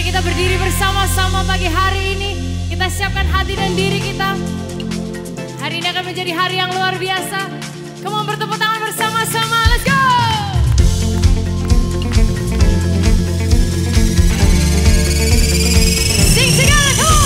Mari kita berdiri bersama-sama pagi hari ini. Kita siapkan hati dan diri kita. Hari ini akan menjadi hari yang luar biasa. Come on, bertepuk tangan bersama-sama. Let's go! Sing together, come on!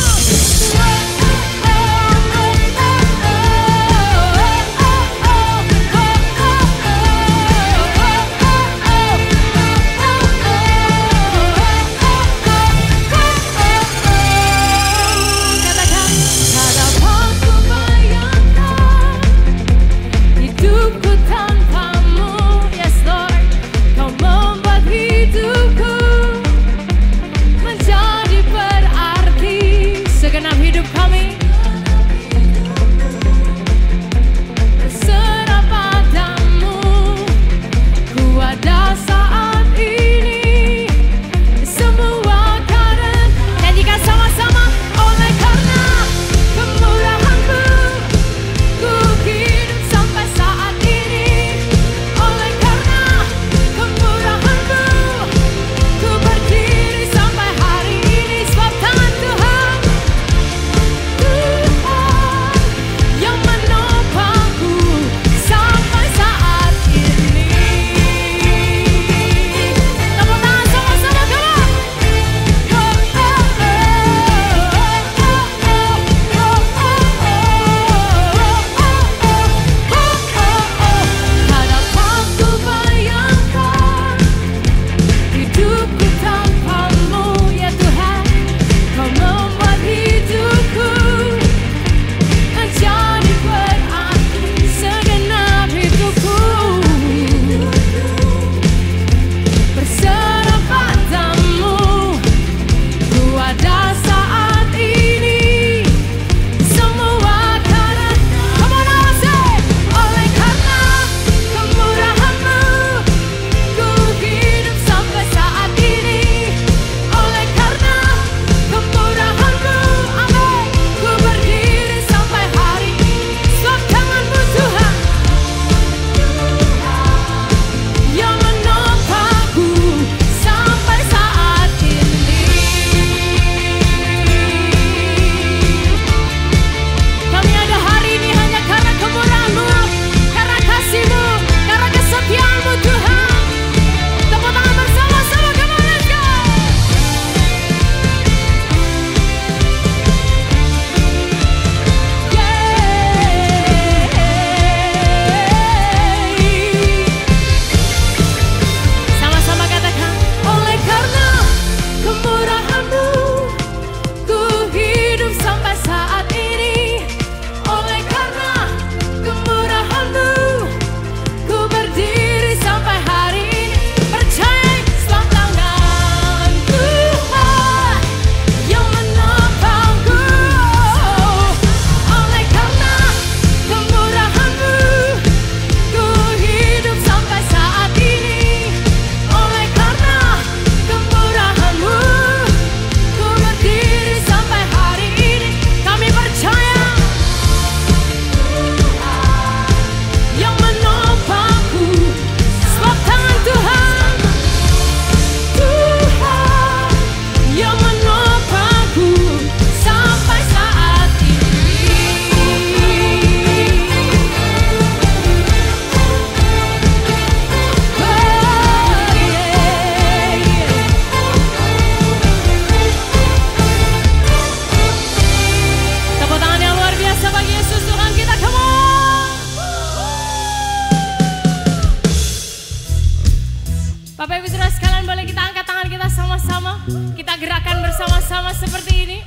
Bapak Ibu Saudara sekalian, boleh kita angkat tangan kita sama-sama. Kita gerakan bersama-sama seperti ini.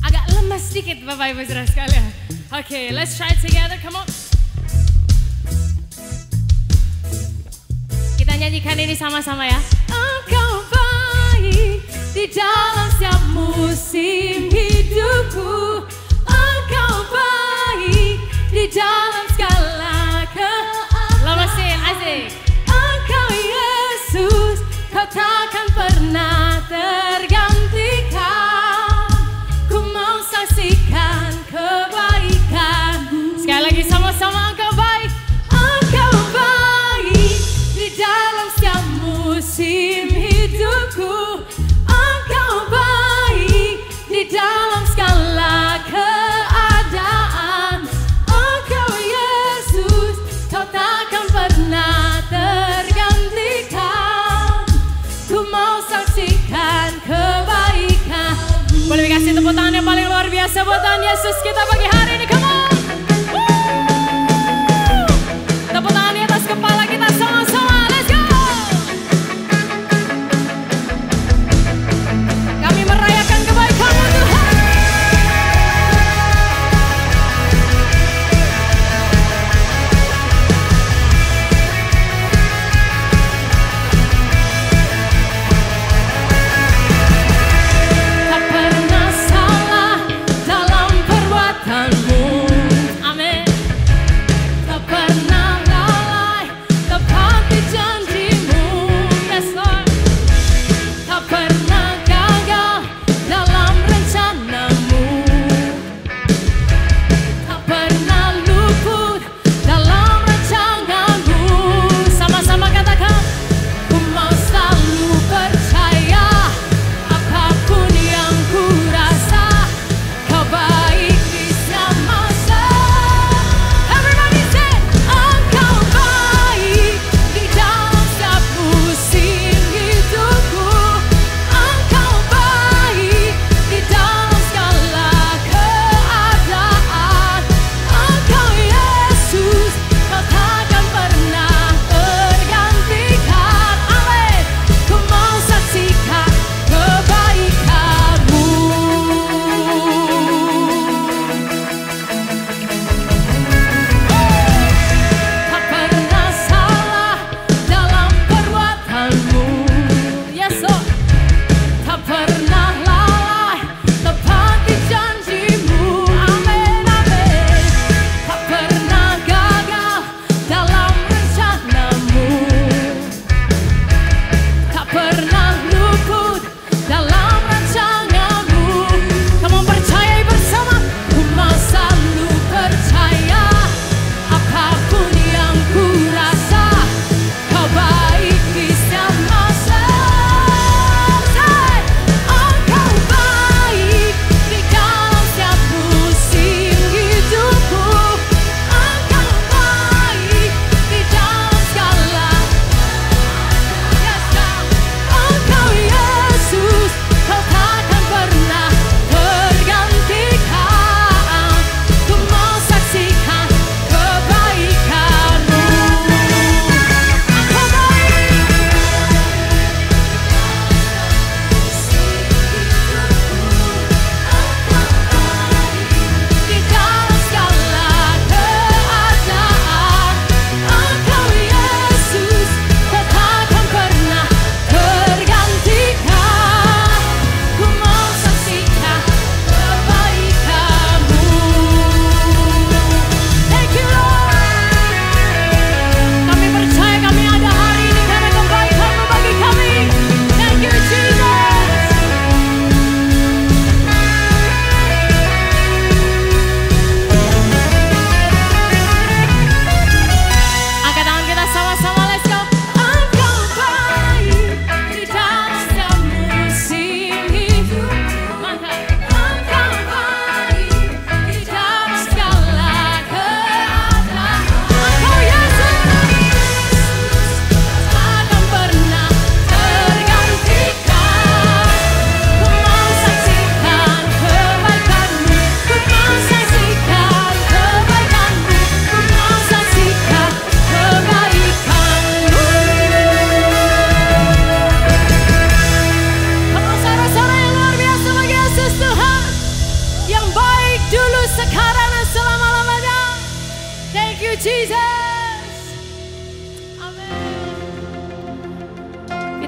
Agak lemas sedikit Bapak Ibu Saudara sekalian. Oke, let's try it together, come on. Kita nyanyikan ini sama-sama ya. Engkau baik di dalam setiap musim hidupku. Engkau baik di dalam segala lemesin, asik. Engkau Yesus, kau takkan pernah tergantikan. Ku mau saksikan kebaikan. Sekali lagi sama-sama, engkau baik. Engkau baik di dalam setiap musim hidupku. Tepuk tangan yang paling luar biasa buat Tuhan Yesus kita pagi hari ini. Come on. Tepuk tangan di atas kepala kita sama-sama. Let's go. Kami merayakan kebaikan-Mu Tuhan.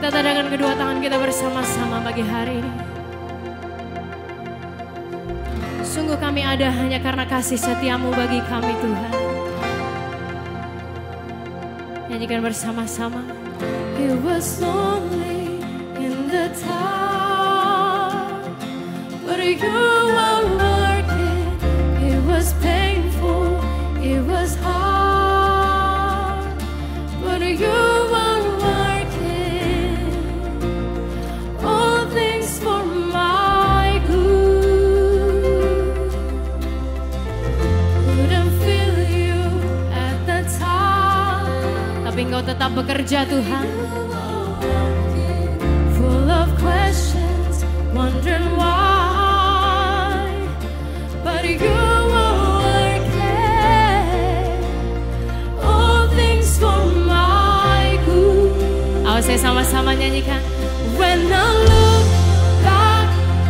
Kita tadahkan kedua tangan kita bersama-sama pagi hari ini. Sungguh kami ada hanya karena kasih setia-Mu bagi kami Tuhan. Nyanyikan bersama-sama. It was lonely in the town, but you were working. It was painful, it was hard, but you were working all things for my good. Couldn't feel you at the time, tapi Engkau tetap bekerja Tuhan. Full of questions, wondering why. you are working all things for my good. Ayo saya sama-sama nyanyikan. When I look back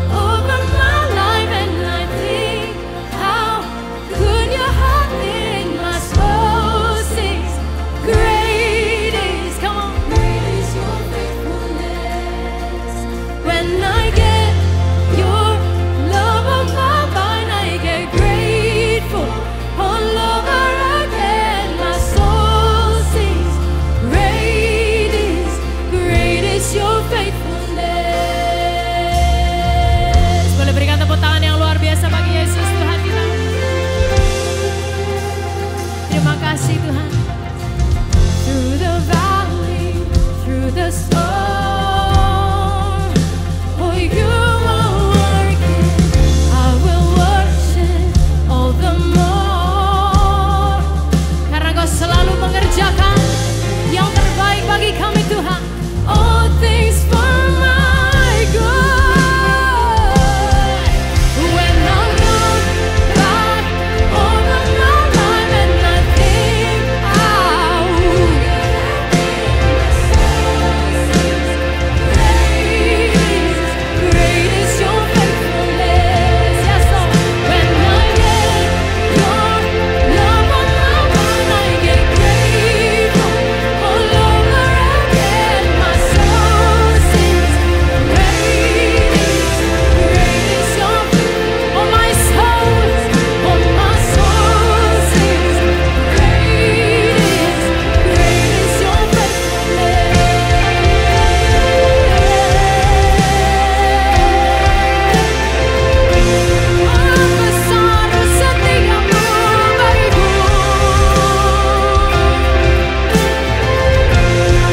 over my life and I think how good your heart in my soul sings, great is, come on, great is your faithfulness. When I get your love on my mind, I get grateful all over again. My soul sings, great is your faithfulness. Boleh berikan tepuk tangan yang luar biasa bagi Yesus Tuhan kita. Terima kasih Tuhan. Through the valley, through the storm, oh you are working. I will worship all the more. Karena Kau selalu mengerjakan yang terbaik bagi kami Tuhan. All things for my good. When I look back over my life and I think how great is your faithfulness. Yes, Lord. When I get your love on my mind, I get grateful all over again. My soul sings, great is your faithfulness. Oh my soul sings, great is your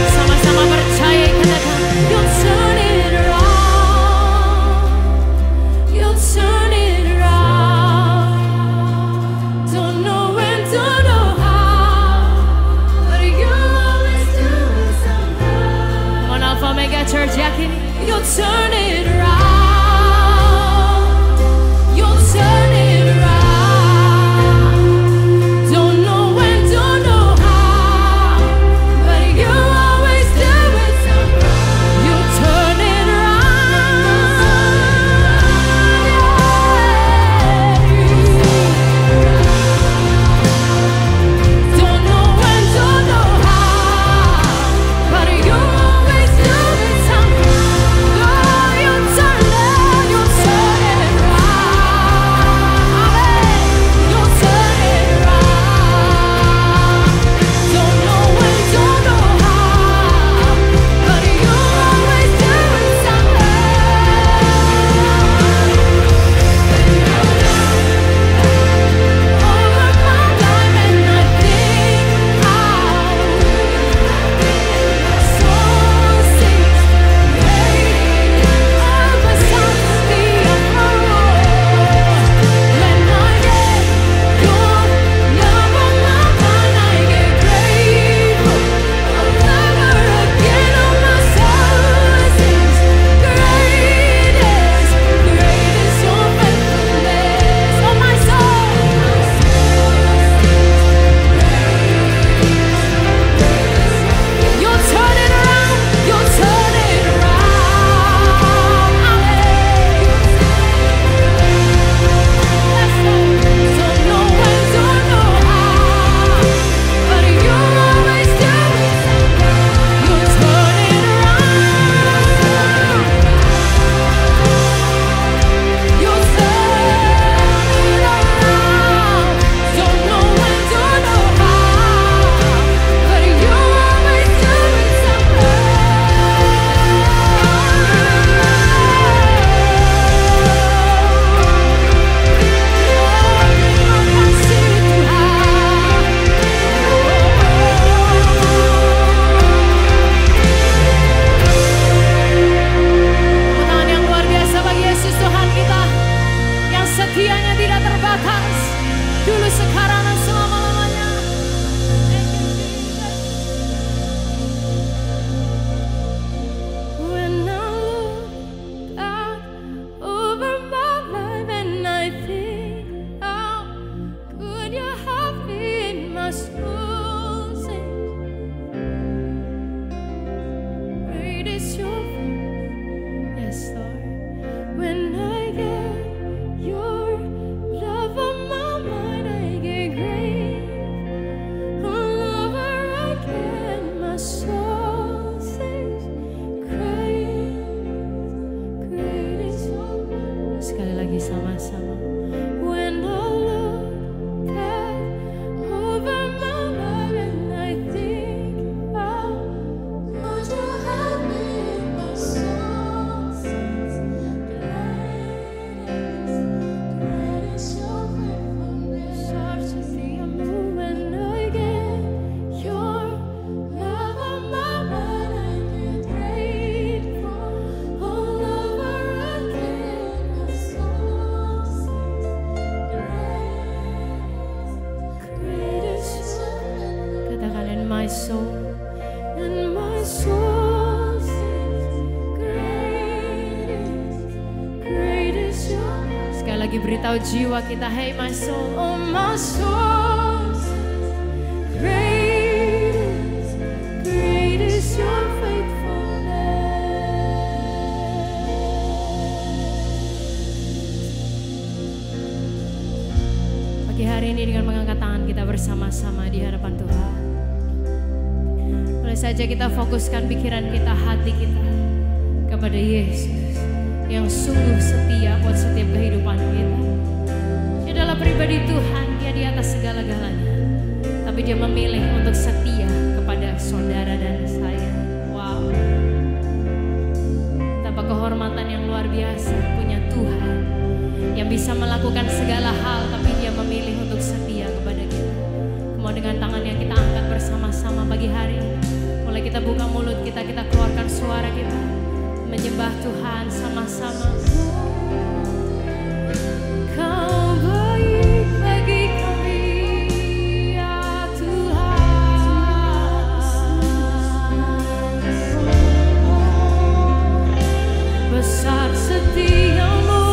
sama-sama percaya katakan, you'll turn it around, you'll turn it around. Don't know when, don't know how, but you always do it somehow. Come on Alpha Omega Church, yakin you'll turn it around, you'll turn it around. Don't know when, don't know how, but you always do it somehow. You'll turn it around. Don't know when, don't know how, but you always do it somehow. soul sings, great is your name. Sekali lagi beritahu jiwa kita, hey my soul, oh my soul sings, great is your pagi hari ini dengan mengangkat tangan kita bersama-sama di hadapan Tuhan. Boleh saja kita fokuskan pikiran kita, hati kita kepada Yesus yang sungguh setia buat setiap kehidupan kita. Dia adalah pribadi Tuhan, dia di atas segala-galanya. Tapi dia memilih untuk setia kepada saudara dan saya. Wow. Tanpa kehormatan yang luar biasa punya Tuhan yang bisa melakukan segala hal, tapi dia memilih untuk setia kepada kita. Mau dengan tangan yang kita angkat bersama-sama pagi hari ini, mulai kita buka mulut kita, kita keluarkan suara kita, menyembah Tuhan sama-sama. Kau baik bagi kami, ya Tuhan. Besar setiamu.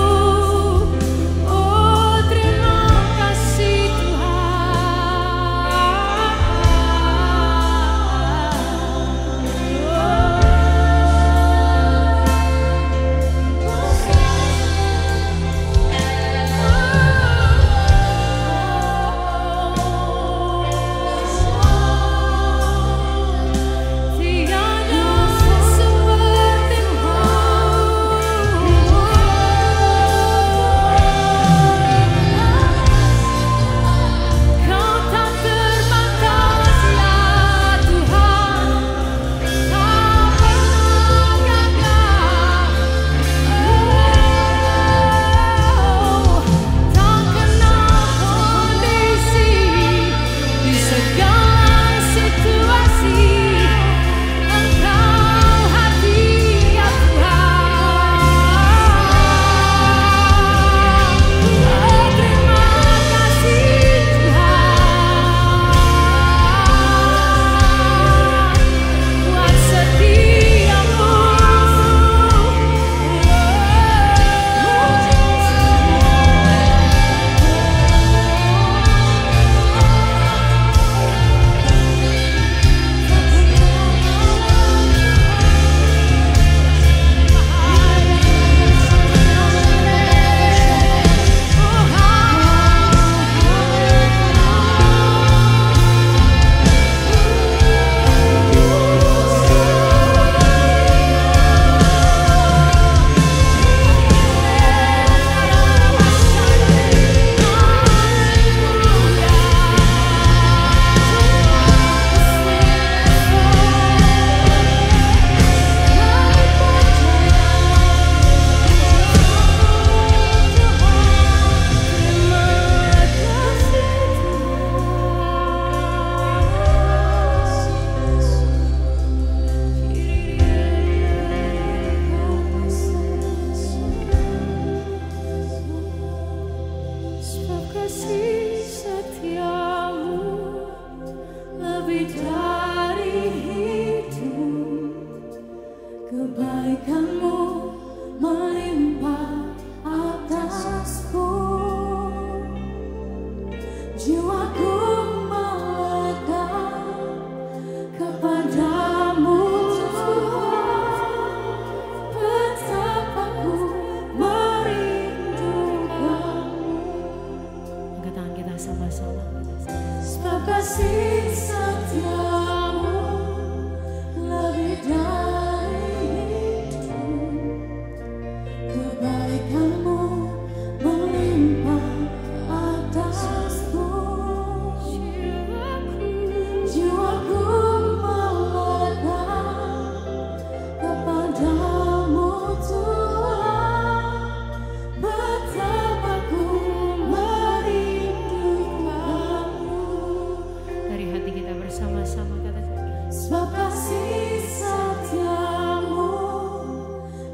Kebaikanmu melimpah atasku, jiwaku melekat kepadamu Tuhan, betapa ku merindukanmu. Angkat tangan kita sama-sama. Sebab kasih setiamu lebih dari kebaikanmu melimpah atasku, jiwaku melekat kepadamu Tuhan, betapa ku merindukanmu. Dari hati kita bersama-sama katakan, sebab kasih setiamu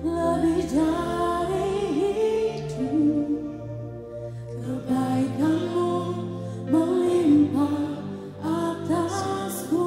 lebih dari itu, kebaikanmu melimpah atasku,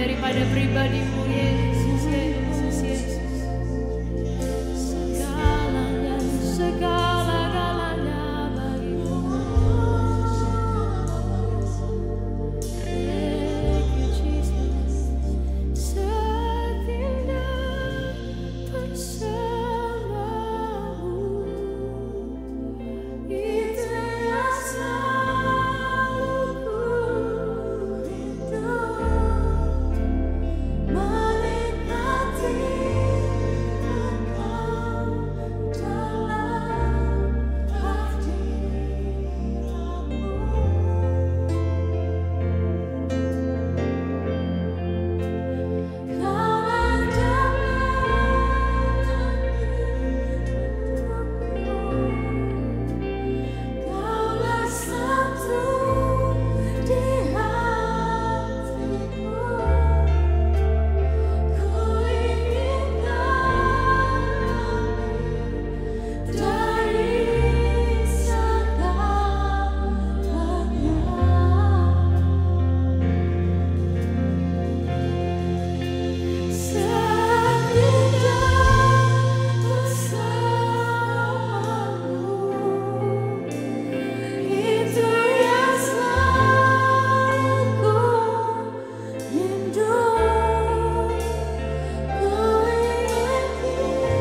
daripada pribadi-Mu, Yesus, Yesus, Yesus. Segalanya, segala-galanya bagi-Mu. Thank you, Jesus. Setindak bersamamu, itu yang selalu ku rindu, menikmati Engkau dalam hadirat-Mu. Kau Kaulah satu di hatiku, ku ingin lebih dari segalanya. Setindak bersamamu, itu yang selalu ku rindu, ku ingin hidup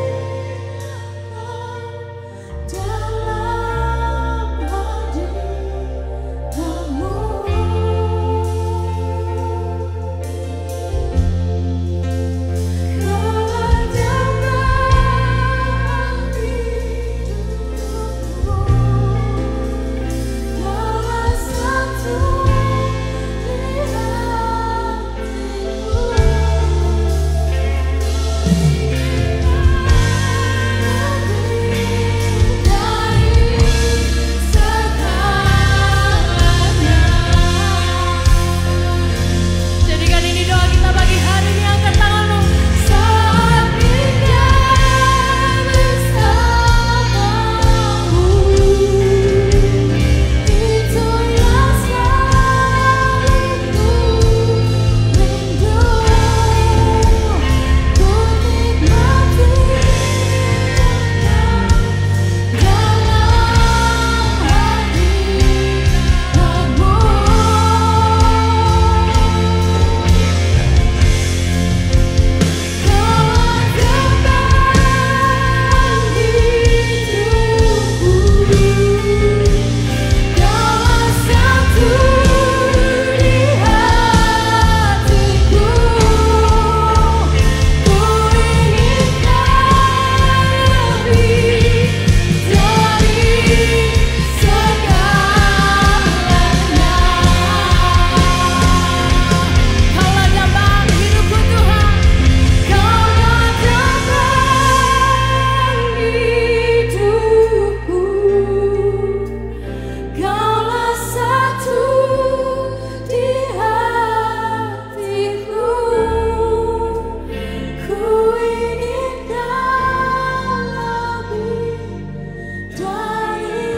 dalam hadirat-Mu. Kaulah damai hidupku, kaulah satu di hatiku, lebih dari segalanya. Jadikan ini doa kita bagi hari ini. Angkat tanganmu. Saat tinggal bersamamu, itu yang selalu ku rindu, ku nikmati Engkau dalam hadirat-Mu. Kaulah damai hidupku, kaulah satu di hatiku, ku ingin lebih dari segalanya. Kaulah damai hidupku, Tuhan. Kaulah damai hidupku, kaulah satu di hatiku, ku ingin lebih dari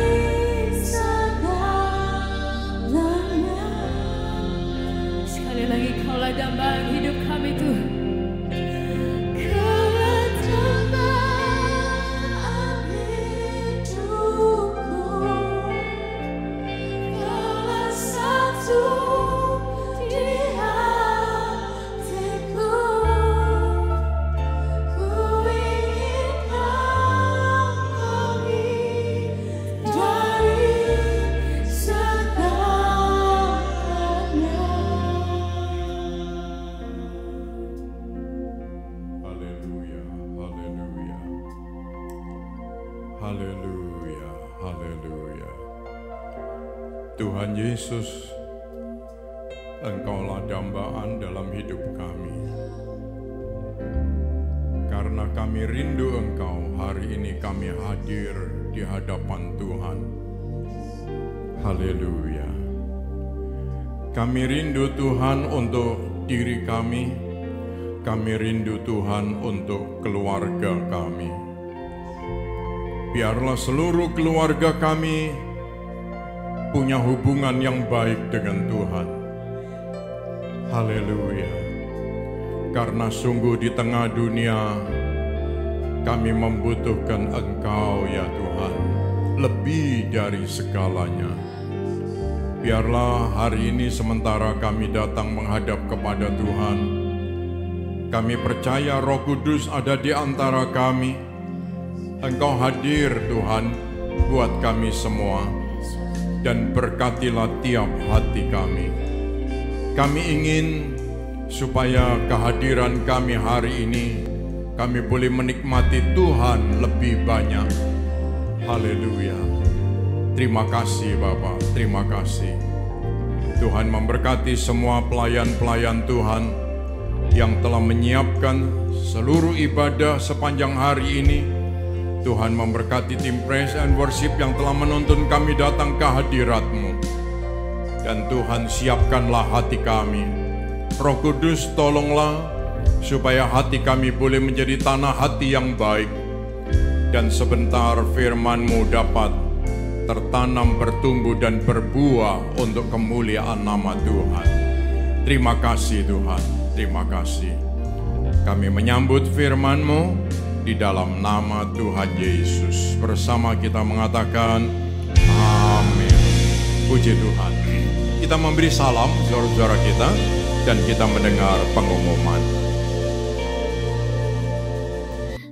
segalanya. Sekali lagi, kaulah damai hidup kami, Tuhan. Kaulah damai hidupku, kaulah satu di hatiku, ku ingin lebih dari segalanya. Haleluya, haleluya. Haleluya, haleluya. Tuhan Yesus, Engkaulah dambaan dalam hidup kami. Karena kami rindu Engkau, hari ini kami hadir di hadapan Tuhan. Haleluya. Kami rindu Tuhan untuk diri kami. Kami rindu Tuhan untuk keluarga kami. Biarlah seluruh keluarga kami punya hubungan yang baik dengan Tuhan. Haleluya. karena sungguh di tengah dunia kami membutuhkan Engkau ya Tuhan, lebih dari segalanya. Biarlah hari ini sementara kami datang menghadap kepada Tuhan, kami percaya Roh Kudus ada di antara kami. Engkau hadir Tuhan buat kami semua, dan berkatilah tiap hati kami. Kami ingin supaya kehadiran kami hari ini, kami boleh menikmati Tuhan lebih banyak. Haleluya. Terima kasih Bapa, terima kasih. Tuhan memberkati semua pelayan-pelayan Tuhan yang telah menyiapkan seluruh ibadah sepanjang hari ini. Tuhan memberkati tim Praise and Worship yang telah menuntun kami datang ke hadirat-Mu. Dan Tuhan siapkanlah hati kami. Roh Kudus tolonglah supaya hati kami boleh menjadi tanah hati yang baik, dan sebentar firman-Mu dapat tertanam, bertumbuh, dan berbuah untuk kemuliaan nama Tuhan. Terima kasih Tuhan, terima kasih. Kami menyambut firman-Mu di dalam nama Tuhan Yesus. Bersama kita mengatakan, amin. Puji Tuhan. Kita memberi salam saudara-saudara kita, dan kita mendengar pengumuman.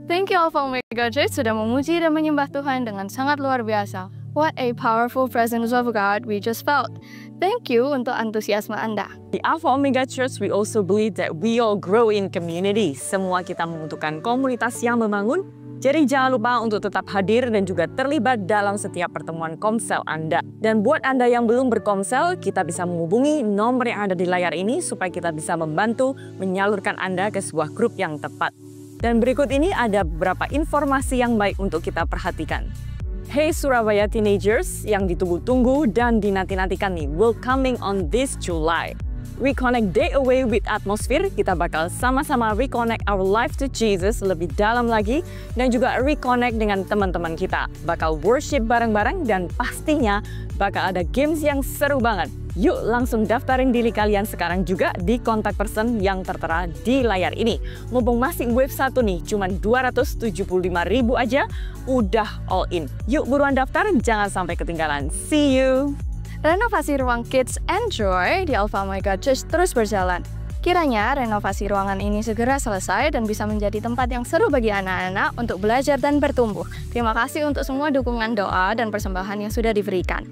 Thank you Alpha Omega Church sudah memuji dan menyembah Tuhan dengan sangat luar biasa. What a powerful presence of God we just felt. Thank you untuk antusiasme Anda. Di Alpha Omega Church, we also believe that we all grow in community. Semua kita membutuhkan komunitas yang membangun. Jadi jangan lupa untuk tetap hadir dan juga terlibat dalam setiap pertemuan komsel Anda. Dan buat Anda yang belum berkomsel, kita bisa menghubungi nomor yang ada di layar ini supaya kita bisa membantu menyalurkan Anda ke sebuah grup yang tepat. Dan berikut ini ada beberapa informasi yang baik untuk kita perhatikan. Hey Surabaya Teenagers yang ditunggu-tunggu dan dinanti-nantikan nih, will coming on this July. Reconnect Day Away with Atmosphere, kita bakal sama-sama reconnect our life to Jesus lebih dalam lagi, dan juga reconnect dengan teman-teman kita. Bakal worship bareng-bareng dan pastinya bakal ada games yang seru banget. Yuk langsung daftarin diri kalian sekarang juga di kontak person yang tertera di layar ini. Mumpung masih wave 1 nih, cuma 275.000 aja, udah all in. Yuk buruan daftar, jangan sampai ketinggalan. See you! Renovasi ruang Kids and Joy di Alpha Omega Church terus berjalan. Kiranya renovasi ruangan ini segera selesai dan bisa menjadi tempat yang seru bagi anak-anak untuk belajar dan bertumbuh. Terima kasih untuk semua dukungan doa dan persembahan yang sudah diberikan.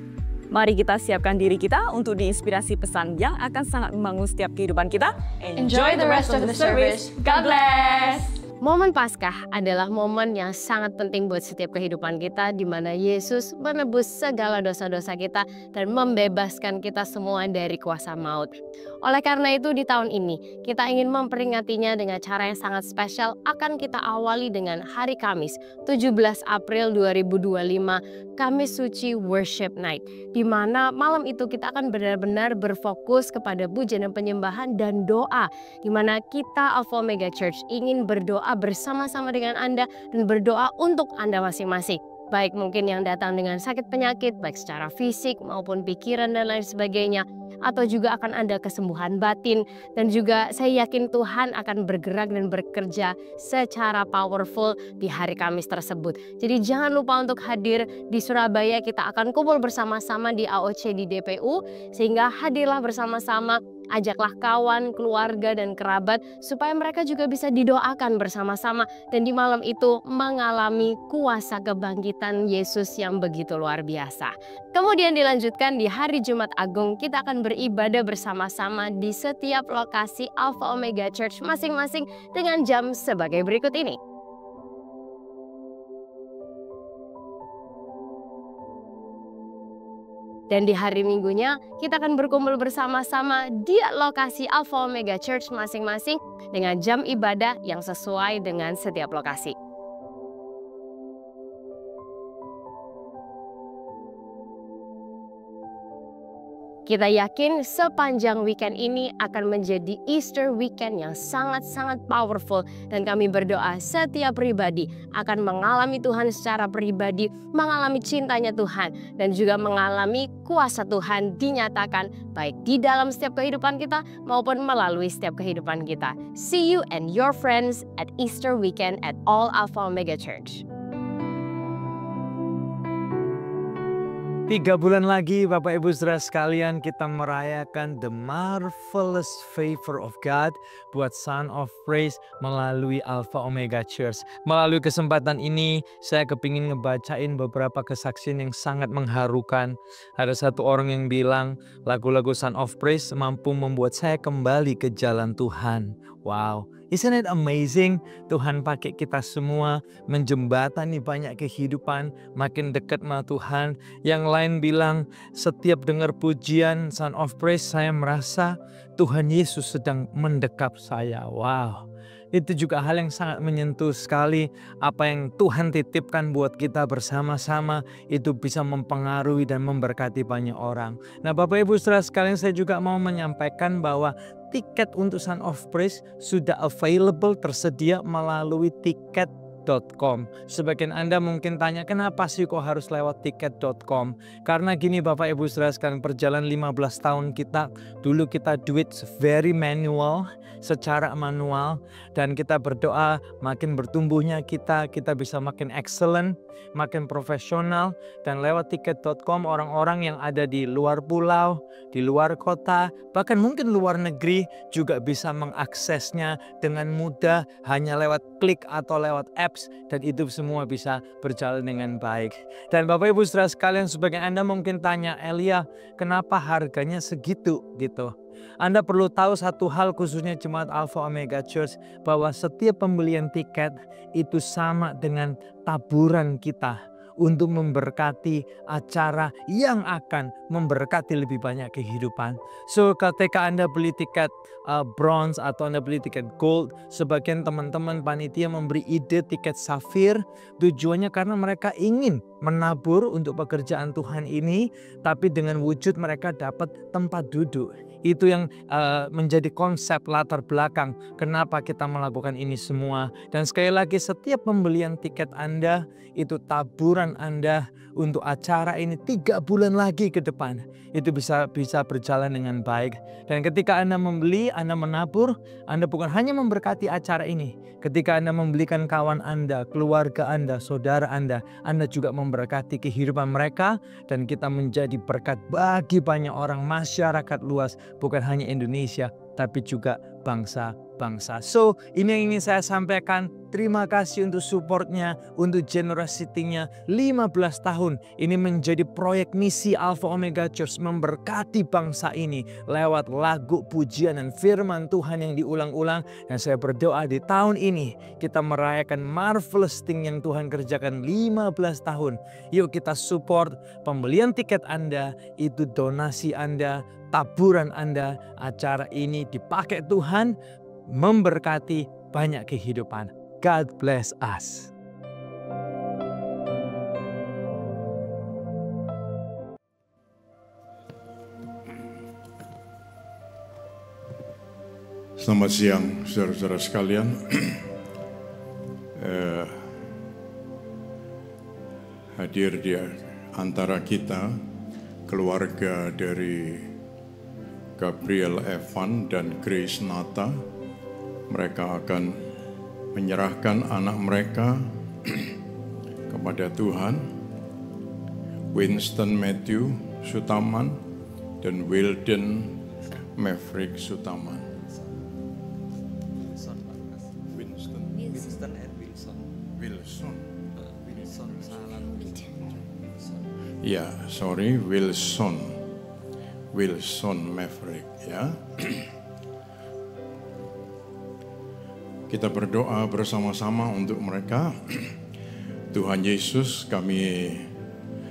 Mari kita siapkan diri kita untuk diinspirasi pesan yang akan sangat membangun setiap kehidupan kita. Enjoy the rest of the service. God bless! Momen Paskah adalah momen yang sangat penting buat setiap kehidupan kita, di mana Yesus menebus segala dosa-dosa kita dan membebaskan kita semua dari kuasa maut. Oleh karena itu di tahun ini kita ingin memperingatinya dengan cara yang sangat spesial. Akan kita awali dengan hari Kamis 17 April 2025, Kamis Suci Worship Night, di mana malam itu kita akan benar-benar berfokus kepada pujian dan penyembahan dan doa, di mana kita Alpha Omega Church ingin berdoa bersama-sama dengan Anda dan berdoa untuk Anda masing-masing. Baik mungkin yang datang dengan sakit penyakit, baik secara fisik maupun pikiran dan lain sebagainya, atau juga akan ada kesembuhan batin, dan juga saya yakin Tuhan akan bergerak dan bekerja secara powerful di hari Kamis tersebut. Jadi jangan lupa untuk hadir di Surabaya. Kita akan kumpul bersama-sama di AOC di DPU, sehingga hadirlah bersama-sama. Ajaklah kawan, keluarga, dan kerabat supaya mereka juga bisa didoakan bersama-sama dan di malam itu mengalami kuasa kebangkitan Yesus yang begitu luar biasa. Kemudian dilanjutkan di hari Jumat Agung, kita akan beribadah bersama-sama di setiap lokasi Alpha Omega Church masing-masing dengan jam sebagai berikut ini. Dan di hari Minggunya kita akan berkumpul bersama-sama di lokasi Alpha Omega Church masing-masing dengan jam ibadah yang sesuai dengan setiap lokasi. Kita yakin sepanjang weekend ini akan menjadi Easter weekend yang sangat-sangat powerful. Dan kami berdoa setiap pribadi akan mengalami Tuhan secara pribadi, mengalami cintanya Tuhan, dan juga mengalami kuasa Tuhan dinyatakan baik di dalam setiap kehidupan kita maupun melalui setiap kehidupan kita. See you and your friends at Easter weekend at All Alpha Omega Church. 3 bulan lagi Bapak Ibu Saudara sekalian kita merayakan the marvelous favor of God buat Son of Praise melalui Alpha Omega Church. Melalui kesempatan ini saya kepingin ngebacain beberapa kesaksian yang sangat mengharukan. Ada satu orang yang bilang lagu-lagu Son of Praise mampu membuat saya kembali ke jalan Tuhan. Wow, isn't it amazing? Tuhan pakai kita semua menjembatani banyak kehidupan, makin dekat sama Tuhan. Yang lain bilang setiap dengar pujian Son of Praise saya merasa Tuhan Yesus sedang mendekap saya. Wow, itu juga hal yang sangat menyentuh sekali. Apa yang Tuhan titipkan buat kita bersama-sama itu bisa mempengaruhi dan memberkati banyak orang. Nah Bapak Ibu Saudara sekalian, saya juga mau menyampaikan bahwa tiket untuk Son of Praise sudah available, tersedia melalui tiket.com. Sebagian Anda mungkin tanya, kenapa sih kok harus lewat tiket.com? Karena gini Bapak Ibu Saudara sekalian, perjalanan 15 tahun kita, dulu kita do it very manual, secara manual, dan kita berdoa makin bertumbuhnya kita bisa makin excellent, makin profesional, dan lewat tiket.com orang-orang yang ada di luar pulau, di luar kota, bahkan mungkin luar negeri juga bisa mengaksesnya dengan mudah hanya lewat klik atau lewat apps, dan itu semua bisa berjalan dengan baik. Dan Bapak Ibu Saudara sekalian, sebagian Anda mungkin tanya, Elia, kenapa harganya segitu gitu? Anda perlu tahu satu hal khususnya Jemaat Alpha Omega Church, bahwa setiap pembelian tiket itu sama dengan taburan kita untuk memberkati acara yang akan memberkati lebih banyak kehidupan. So ketika Anda beli tiket bronze atau Anda beli tiket gold, sebagian teman-teman panitia memberi ide tiket safir, tujuannya karena mereka ingin menabur untuk pekerjaan Tuhan ini, tapi dengan wujud mereka dapat tempat duduk. Itu yang menjadi konsep latar belakang kenapa kita melakukan ini semua. Dan sekali lagi, setiap pembelian tiket Anda itu taburan Anda untuk acara ini 3 bulan lagi ke depan. Itu bisa berjalan dengan baik. Dan ketika Anda membeli, Anda menabur, Anda bukan hanya memberkati acara ini. Ketika Anda membelikan kawan Anda, keluarga Anda, saudara Anda juga memberkati kehidupan mereka, dan kita menjadi berkat bagi banyak orang, masyarakat luas, bukan hanya Indonesia, tapi juga bangsa-bangsa. So, ini yang ingin saya sampaikan. Terima kasih untuk supportnya, untuk generosity-nya. 15 tahun ini menjadi proyek misi Alpha Omega Church, memberkati bangsa ini lewat lagu, pujian, dan firman Tuhan yang diulang-ulang. Dan saya berdoa di tahun ini kita merayakan marvelous thing yang Tuhan kerjakan 15 tahun. Yuk kita support pembelian tiket Anda, itu donasi Anda, taburan Anda. Acara ini dipakai Tuhan memberkati banyak kehidupan. God bless us. Selamat siang saudara-saudara sekalian. Hadir di antara kita keluarga dari Gabriel Evan dan Grace Nata. Mereka akan menyerahkan anak mereka kepada Tuhan. Winston Matthew Sutaman dan Wilden Maverick Sutaman. Winston and Wilson. Wilson salah. Ya, sorry, Wilson Maverick ya. Kita berdoa bersama-sama untuk mereka. Tuhan Yesus, kami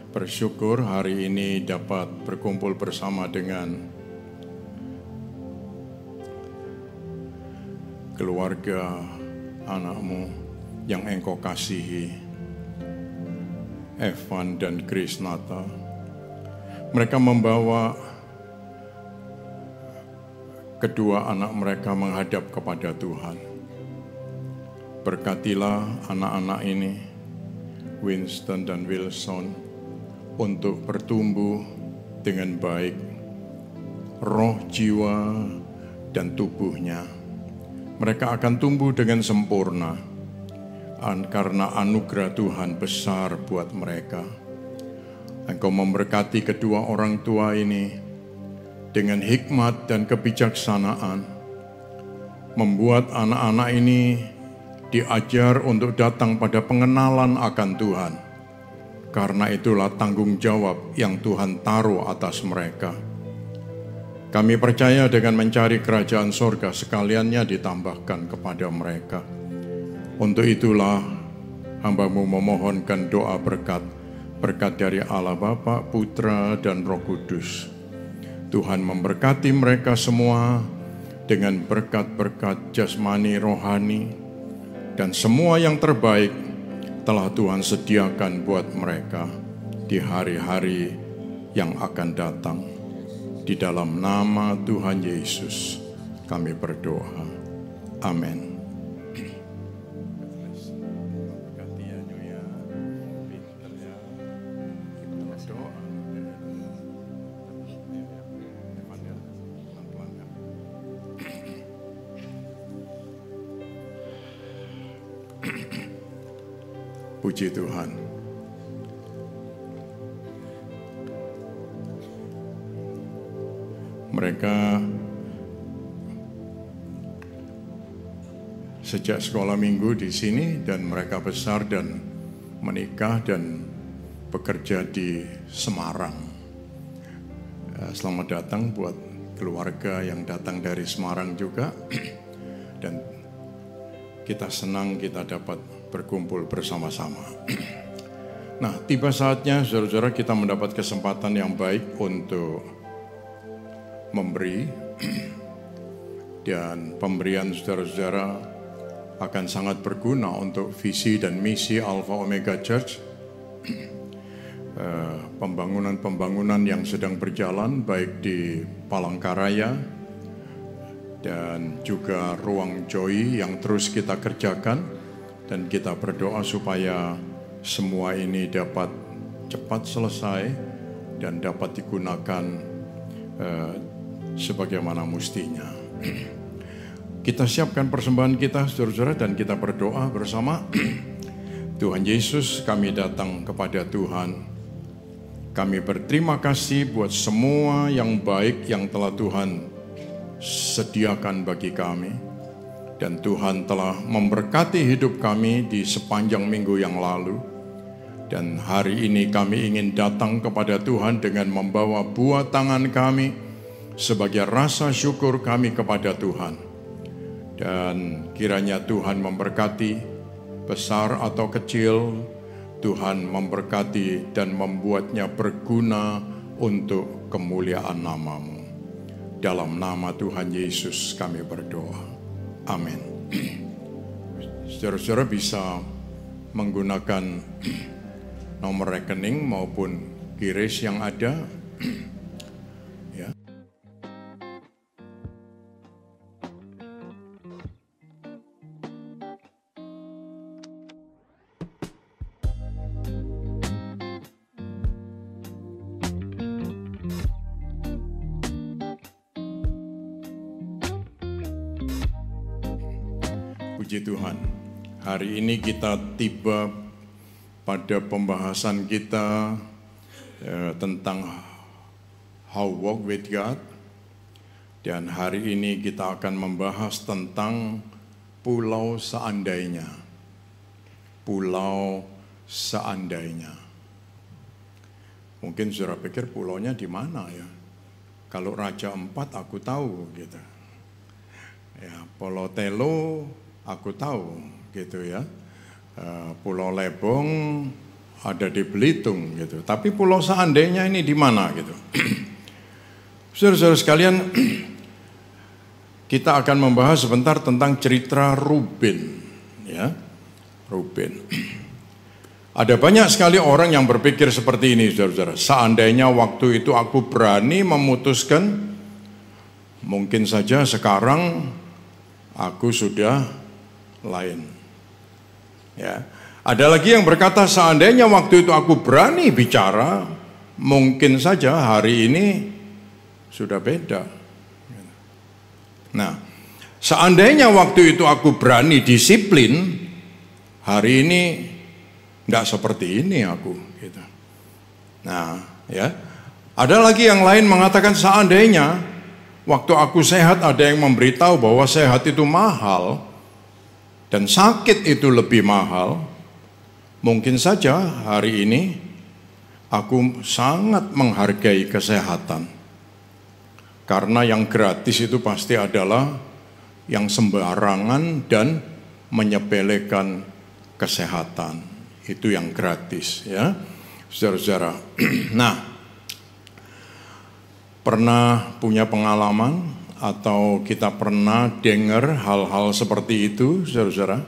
bersyukur hari ini dapat berkumpul bersama dengan keluarga anak-Mu yang Engkau kasihi, Evan dan Grace Nata. Mereka membawa kedua anak mereka menghadap kepada Tuhan. Berkatilah anak-anak ini, Winston dan Wilson, untuk bertumbuh dengan baik, roh, jiwa, dan tubuhnya. Mereka akan tumbuh dengan sempurna, karena anugerah Tuhan besar buat mereka. Engkau memberkati kedua orang tua ini dengan hikmat dan kebijaksanaan, membuat anak-anak ini diajar untuk datang pada pengenalan akan Tuhan. Karena itulah tanggung jawab yang Tuhan taruh atas mereka. Kami percaya dengan mencari kerajaan sorga sekaliannya ditambahkan kepada mereka. Untuk itulah hamba-Mu memohonkan doa berkat dari Allah Bapa, Putra, dan Roh Kudus. Tuhan memberkati mereka semua dengan berkat-berkat jasmani, rohani, dan semua yang terbaik telah Tuhan sediakan buat mereka di hari-hari yang akan datang. Di dalam nama Tuhan Yesus kami berdoa. Amin. Puji Tuhan. Mereka sejak sekolah minggu di sini dan mereka besar dan menikah dan bekerja di Semarang. Selamat datang buat keluarga yang datang dari Semarang juga. Dan kita senang kita dapat berkumpul bersama-sama. Nah, tiba saatnya saudara-saudara kita mendapat kesempatan yang baik untuk memberi. Dan pemberian saudara-saudara akan sangat berguna untuk visi dan misi Alpha Omega Church. Pembangunan-pembangunan yang sedang berjalan baik di Palangkaraya dan juga Ruang Joy yang terus kita kerjakan. Dan kita berdoa supaya semua ini dapat cepat selesai dan dapat digunakan sebagaimana mustinya. Kita siapkan persembahan kita, saudara-saudara, dan kita berdoa bersama. Tuhan Yesus, kami datang kepada Tuhan. Kami berterima kasih buat semua yang baik yang telah Tuhan sediakan bagi kami. Dan Tuhan telah memberkati hidup kami di sepanjang minggu yang lalu. Dan hari ini kami ingin datang kepada Tuhan dengan membawa buah tangan kami sebagai rasa syukur kami kepada Tuhan. Dan kiranya Tuhan memberkati, besar atau kecil, Tuhan memberkati dan membuatnya berguna untuk kemuliaan nama-Mu. Dalam nama Tuhan Yesus kami berdoa. Amin. Saudara-saudara bisa menggunakan nomor rekening maupun QRIS yang ada. Ya. Puji Tuhan, hari ini kita tiba pada pembahasan kita tentang How Walk with God. Dan hari ini kita akan membahas tentang pulau seandainya. Pulau seandainya. Mungkin saudara pikir pulaunya di mana ya? Kalau Raja Empat aku tahu gitu. Ya, Pulau Telo aku tahu gitu ya. Pulau Lebong ada di Belitung gitu. Tapi pulau seandainya ini di mana gitu. Saudara-saudara sekalian, kita akan membahas sebentar tentang cerita Ruben ya. Ruben. Ada banyak sekali orang yang berpikir seperti ini saudara-saudara. Seandainya waktu itu aku berani memutuskan Mungkin saja sekarang aku sudah lain. Ya. Ada lagi yang berkata, seandainya waktu itu aku berani bicara, mungkin saja hari ini sudah beda. Nah, seandainya waktu itu aku berani disiplin, hari ini nggak seperti ini aku. Gitu. Nah, ya. Ada lagi yang lain mengatakan, seandainya waktu aku sehat ada yang memberitahu bahwa sehat itu mahal dan sakit itu lebih mahal, mungkin saja hari ini aku sangat menghargai kesehatan. Karena yang gratis itu pasti adalah yang sembarangan dan menyepelekan kesehatan. Itu yang gratis, ya, saudara-saudara. Nah, pernah punya pengalaman atau kita pernah dengar hal-hal seperti itu, saudara-saudara?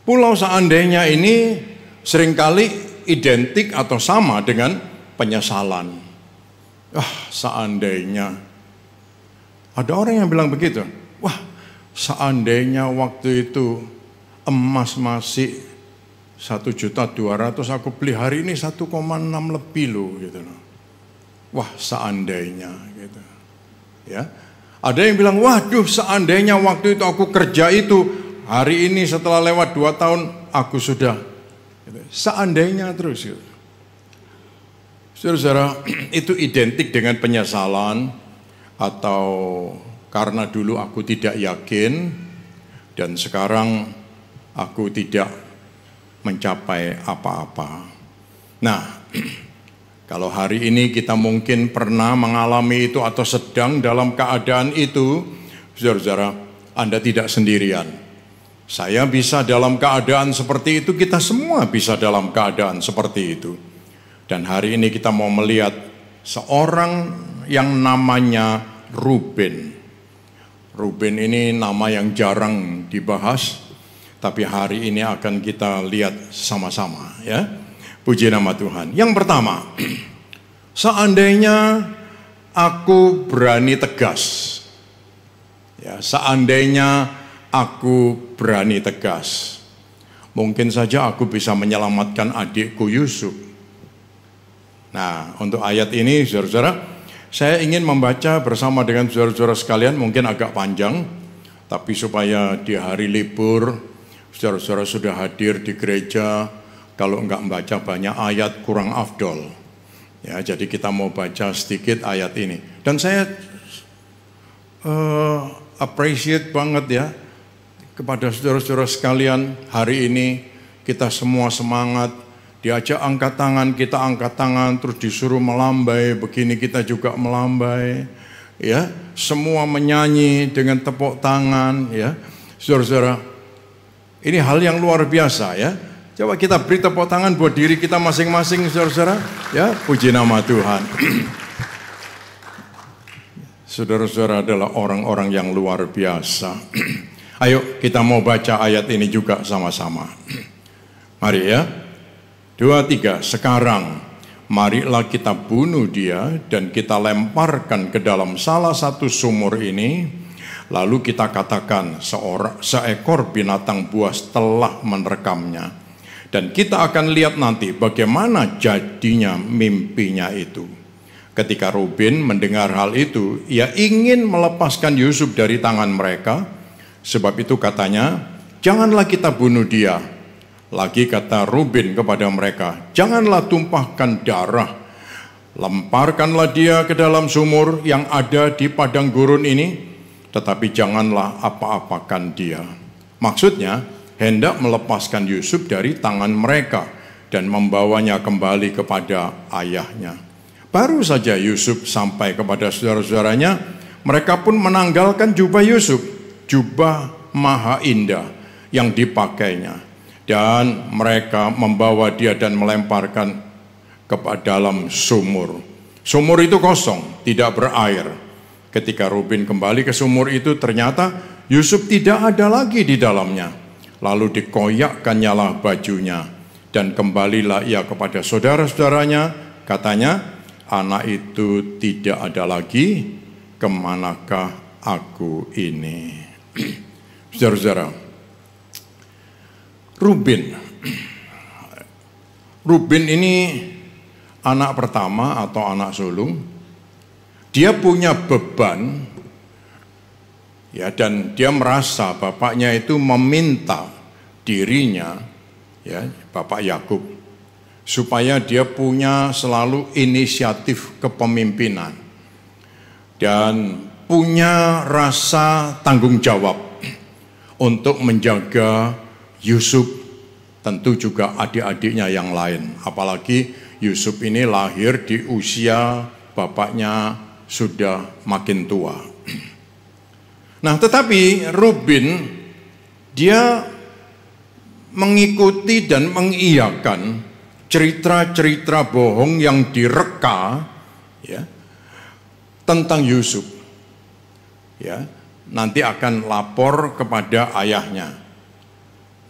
Pulau seandainya ini seringkali identik atau sama dengan penyesalan. Seandainya. Ada orang yang bilang begitu. Wah, seandainya waktu itu emas masih 1.200.000, aku beli hari ini 1,6 lebih loh, gitu loh. Wah, seandainya, gitu. Ya, ada yang bilang, waduh, seandainya waktu itu aku kerja itu, hari ini setelah lewat 2 tahun aku sudah. Gitu. Seandainya terus. Gitu. Saudara-saudara, itu identik dengan penyesalan atau karena dulu aku tidak yakin dan sekarang aku tidak mencapai apa-apa. Nah, kalau hari ini kita mungkin pernah mengalami itu atau sedang dalam keadaan itu, saudara-saudara, Anda tidak sendirian. Saya bisa dalam keadaan seperti itu, kita semua bisa dalam keadaan seperti itu. Dan hari ini kita mau melihat seorang yang namanya Ruben. Ruben ini nama yang jarang dibahas, tapi hari ini akan kita lihat sama-sama, ya. Puji nama Tuhan. Yang pertama, seandainya aku berani tegas. Ya, seandainya aku berani tegas. Mungkin saja aku bisa menyelamatkan adikku Yusuf. Nah, untuk ayat ini, saudara-saudara, saya ingin membaca bersama dengan saudara-saudara sekalian, mungkin agak panjang, tapi supaya di hari libur, saudara-saudara sudah hadir di gereja, kalau enggak membaca banyak ayat kurang afdol. Ya, jadi kita mau baca sedikit ayat ini. Dan saya appreciate banget ya, kepada saudara-saudara sekalian, hari ini kita semua semangat, diajak angkat tangan, terus disuruh melambai, begini kita juga melambai, ya, semua menyanyi dengan tepuk tangan, ya, saudara-saudara, ini hal yang luar biasa, ya. Coba kita beri tepuk tangan buat diri kita masing-masing, saudara-saudara, ya, puji nama Tuhan. Saudara-saudara adalah orang-orang yang luar biasa. Ayo kita mau baca ayat ini juga sama-sama. Mari ya. 2, 3, sekarang marilah kita bunuh dia dan kita lemparkan ke dalam salah satu sumur ini. Lalu kita katakan seekor binatang buas telah menerekamnya. Dan kita akan lihat nanti bagaimana jadinya mimpinya itu. Ketika Ruben mendengar hal itu, ia ingin melepaskan Yusuf dari tangan mereka. Sebab itu katanya, janganlah kita bunuh dia. Lagi kata Ruben kepada mereka, janganlah tumpahkan darah, lemparkanlah dia ke dalam sumur yang ada di padang gurun ini, tetapi janganlah apa-apakan dia. Maksudnya, hendak melepaskan Yusuf dari tangan mereka dan membawanya kembali kepada ayahnya. Baru saja Yusuf sampai kepada saudara-saudaranya, mereka pun menanggalkan jubah Yusuf, jubah maha indah yang dipakainya. Dan mereka membawa dia dan melemparkan ke dalam sumur. Sumur itu kosong, tidak berair. Ketika Ruben kembali ke sumur itu, ternyata Yusuf tidak ada lagi di dalamnya. Lalu dikoyakkannyalah bajunya. Dan kembalilah ia kepada saudara-saudaranya. Katanya, anak itu tidak ada lagi kemanakah aku ini? Saudara-saudara, Ruben ini anak pertama atau anak sulung. Dia punya beban, ya, dan dia merasa bapaknya itu meminta dirinya, ya, Bapak Yakub, supaya dia punya selalu inisiatif kepemimpinan dan punya rasa tanggung jawab untuk menjaga Yusuf, tentu juga adik-adiknya yang lain. Apalagi Yusuf ini lahir di usia bapaknya sudah makin tua. Nah, tetapi Ruben dia mengikuti dan mengiyakan cerita-cerita bohong yang direka, ya, tentang Yusuf. Ya, nanti akan lapor kepada ayahnya.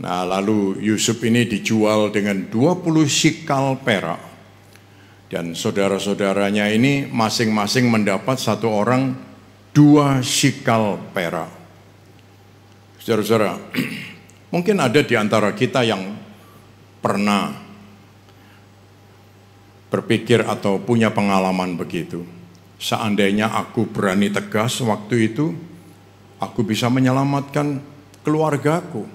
Nah, lalu Yusuf ini dijual dengan 20 sikal perak. Dan saudara-saudaranya ini masing-masing mendapat satu orang 2 sikal perak. Saudara-saudara, mungkin ada di antara kita yang pernah berpikir atau punya pengalaman begitu. Seandainya aku berani tegas waktu itu, aku bisa menyelamatkan keluargaku.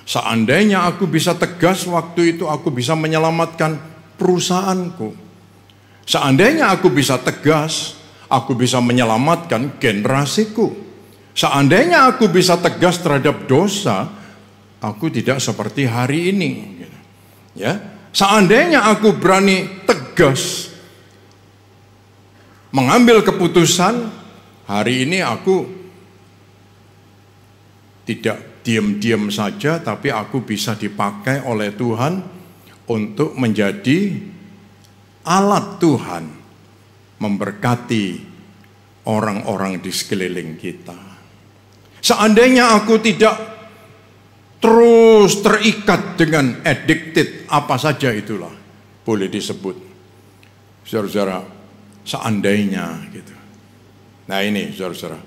Seandainya aku bisa tegas waktu itu, aku bisa menyelamatkan perusahaanku. Seandainya aku bisa tegas, aku bisa menyelamatkan generasiku. Seandainya aku bisa tegas terhadap dosa, aku tidak seperti hari ini. Ya, seandainya aku berani tegas mengambil keputusan, hari ini aku tidak diam-diam saja, tapi aku bisa dipakai oleh Tuhan untuk menjadi alat Tuhan memberkati orang-orang di sekeliling kita. Seandainya aku tidak terus terikat dengan addicted, apa saja itulah boleh disebut. Saudara-saudara, seandainya gitu. Nah ini saudara-saudara,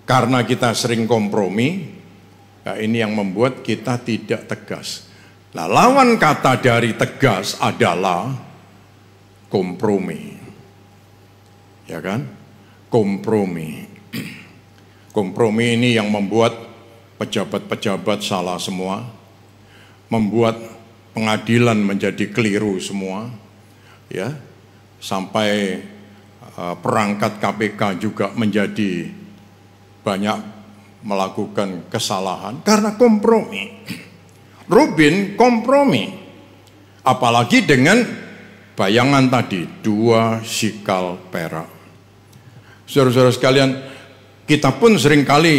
karena kita sering kompromi, nah ini yang membuat kita tidak tegas. Nah, lawan kata dari tegas adalah kompromi. Ya kan? Kompromi. Kompromi ini yang membuat pejabat-pejabat salah semua, membuat pengadilan menjadi keliru semua, ya, sampai perangkat KPK juga menjadi banyak melakukan kesalahan karena kompromi. Ruben kompromi, apalagi dengan bayangan tadi 2 sikal perak. Saudara-saudara sekalian, kita pun seringkali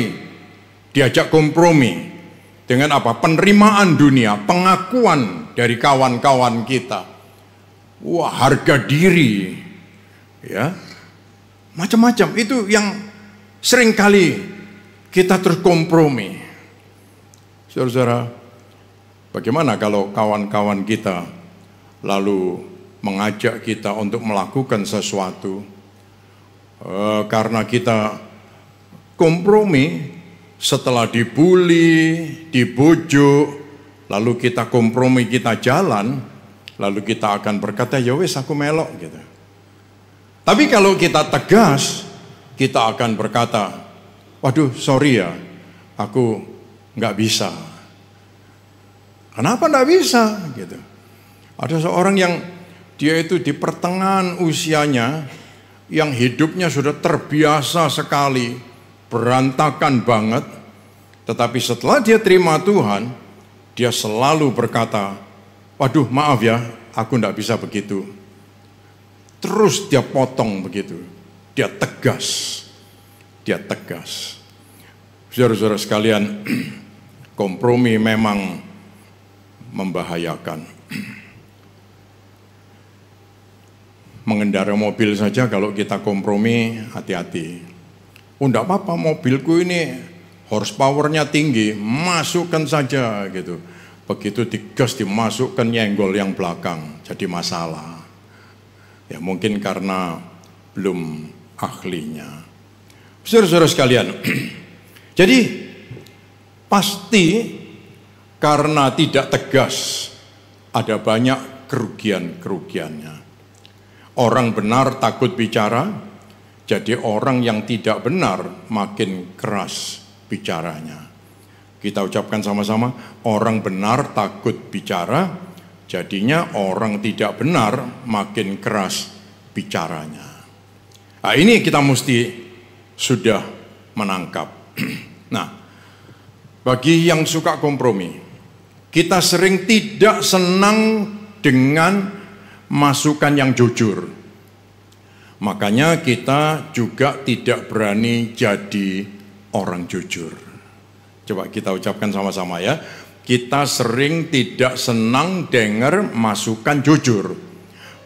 diajak kompromi dengan apa? Penerimaan dunia, pengakuan dari kawan-kawan kita. Wah, harga diri, ya, macam-macam. Itu yang seringkali kita terus kompromi. Saudara-saudara, bagaimana kalau kawan-kawan kita lalu mengajak kita untuk melakukan sesuatu, karena kita kompromi, setelah dibully, dibujuk, lalu kita kompromi, kita jalan, lalu kita akan berkata, ya wes aku melok gitu. Tapi kalau kita tegas, kita akan berkata, waduh sorry ya, aku nggak bisa. Kenapa nggak bisa gitu? Ada seorang yang dia itu di pertengahan usianya, yang hidupnya sudah terbiasa sekali, berantakan banget. Tetapi setelah dia terima Tuhan, dia selalu berkata, waduh maaf ya, aku tidak bisa begitu. Terus dia potong begitu, dia tegas. Dia tegas. Saudara-saudara sekalian, kompromi memang membahayakan. Mengendarai mobil saja kalau kita kompromi, hati-hati. Oh enggak apa-apa, mobilku ini horsepowernya tinggi, masukkan saja gitu. Begitu digas dimasukkan nyenggol yang belakang, jadi masalah. Ya mungkin karena belum ahlinya. Saudara-saudara sekalian, jadi pasti karena tidak tegas ada banyak kerugian-kerugiannya. Orang benar takut bicara, jadi orang yang tidak benar makin keras bicaranya. Kita ucapkan sama-sama, orang benar takut bicara, jadinya orang tidak benar makin keras bicaranya. Nah, ini kita mesti sudah menangkap. Nah, bagi yang suka kompromi, kita sering tidak senang dengan masukan yang jujur. Makanya kita juga tidak berani jadi orang jujur. Coba kita ucapkan sama-sama ya. Kita sering tidak senang dengar masukan jujur.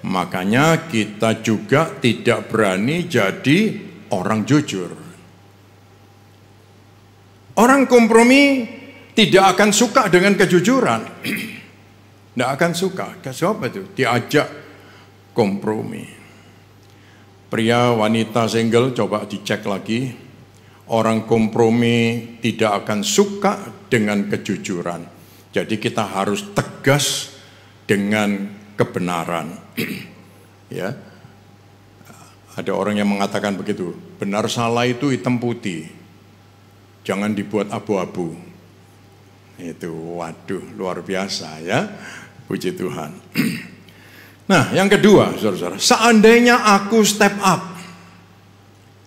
Makanya kita juga tidak berani jadi orang jujur. Orang kompromi tidak akan suka dengan kejujuran. Tidak akan suka. Siapa itu? Diajak kompromi. Pria wanita single coba dicek lagi. Orang kompromi tidak akan suka dengan kejujuran. Jadi kita harus tegas dengan kebenaran. Ya. Ada orang yang mengatakan begitu. Benar salah itu hitam putih. Jangan dibuat abu-abu. Itu waduh luar biasa ya. Puji Tuhan. Nah, yang kedua, saudara-saudara, seandainya aku step up.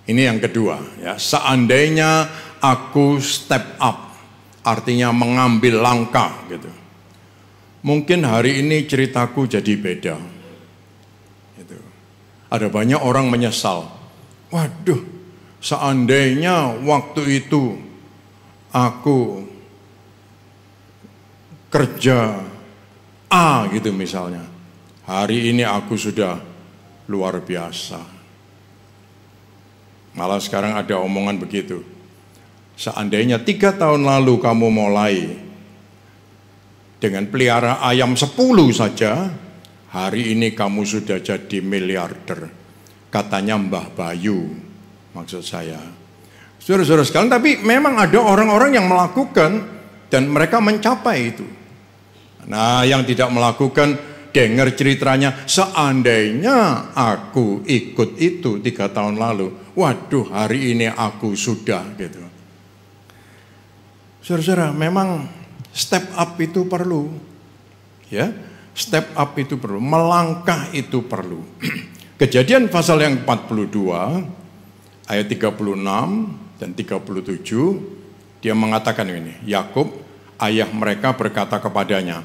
Ini yang kedua, ya. Seandainya aku step up, artinya mengambil langkah, gitu. Mungkin hari ini ceritaku jadi beda. Gitu. Ada banyak orang menyesal. Waduh, seandainya waktu itu aku kerja A gitu misalnya. Hari ini aku sudah luar biasa. Malah sekarang ada omongan begitu. Seandainya 3 tahun lalu kamu mulai dengan pelihara ayam 10 saja, hari ini kamu sudah jadi miliarder. Katanya Mbah Bayu, maksud saya. Saudara-saudara sekalian, tapi memang ada orang-orang yang melakukan dan mereka mencapai itu. Nah, yang tidak melakukan, dengar ceritanya, seandainya aku ikut itu 3 tahun lalu, waduh hari ini aku sudah gitu. Saudara-saudara, memang step up itu perlu. Ya, step up itu perlu, melangkah itu perlu. Kejadian pasal yang 42, ayat 36 dan 37, dia mengatakan ini, Yakub, ayah mereka berkata kepadanya,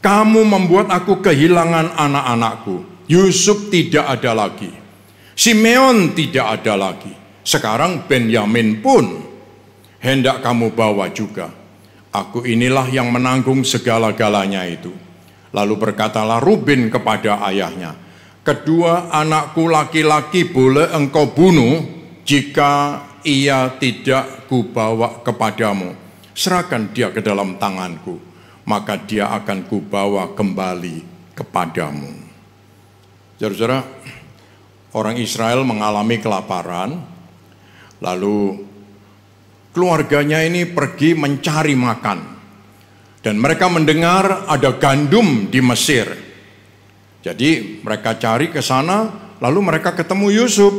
kamu membuat aku kehilangan anak-anakku. Yusuf tidak ada lagi. Simeon tidak ada lagi. Sekarang Benyamin pun hendak kamu bawa juga. Aku inilah yang menanggung segala-galanya itu. Lalu berkatalah Ruben kepada ayahnya, kedua anakku laki-laki boleh engkau bunuh jika ia tidak kubawa kepadamu. Serahkan dia ke dalam tanganku, maka dia akan kubawa kembali kepadamu. Saudara-saudara, orang Israel mengalami kelaparan, lalu keluarganya ini pergi mencari makan. Dan mereka mendengar ada gandum di Mesir. Jadi mereka cari ke sana, lalu mereka ketemu Yusuf.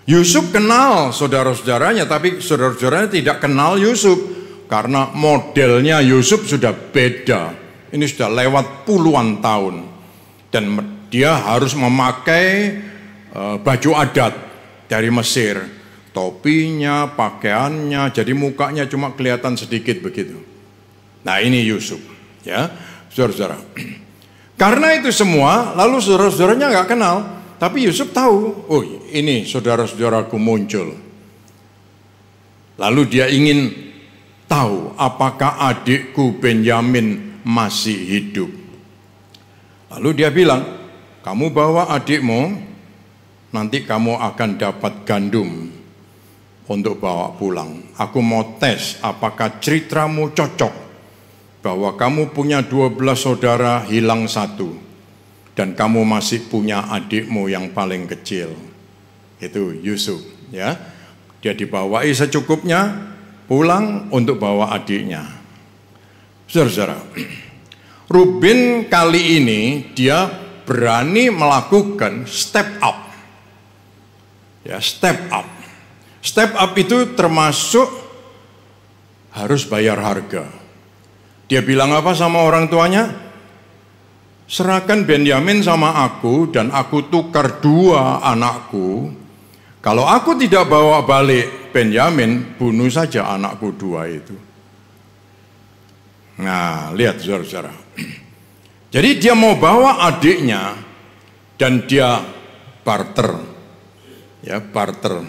Yusuf kenal saudara-saudaranya, tapi saudara-saudaranya tidak kenal Yusuf. Karena modelnya Yusuf sudah beda. Ini sudah lewat puluhan tahun. Dan dia harus memakai baju adat dari Mesir. Topinya, pakaiannya, jadi mukanya cuma kelihatan sedikit begitu. Nah ini Yusuf. Ya, saudara-saudara. Karena itu semua, lalu saudara-saudaranya nggak kenal. Tapi Yusuf tahu, oh ini saudara-saudaraku muncul. Lalu dia ingin tahu apakah adikku Benyamin masih hidup. Lalu dia bilang, kamu bawa adikmu, nanti kamu akan dapat gandum untuk bawa pulang. Aku mau tes apakah ceritamu cocok, bahwa kamu punya 12 saudara, hilang 1, dan kamu masih punya adikmu yang paling kecil. Itu Yusuf, ya. Dia dibawai secukupnya pulang untuk bawa adiknya. Saudara-saudara, Ruben kali ini dia berani melakukan step up. Ya, step up. Step up itu termasuk harus bayar harga. Dia bilang apa sama orang tuanya? Serahkan Benyamin sama aku dan aku tukar 2 anakku. Kalau aku tidak bawa balik Benyamin, bunuh saja anakku 2 itu. Nah, lihat saudara-saudara. Jadi dia mau bawa adiknya dan dia barter. Ya, barter.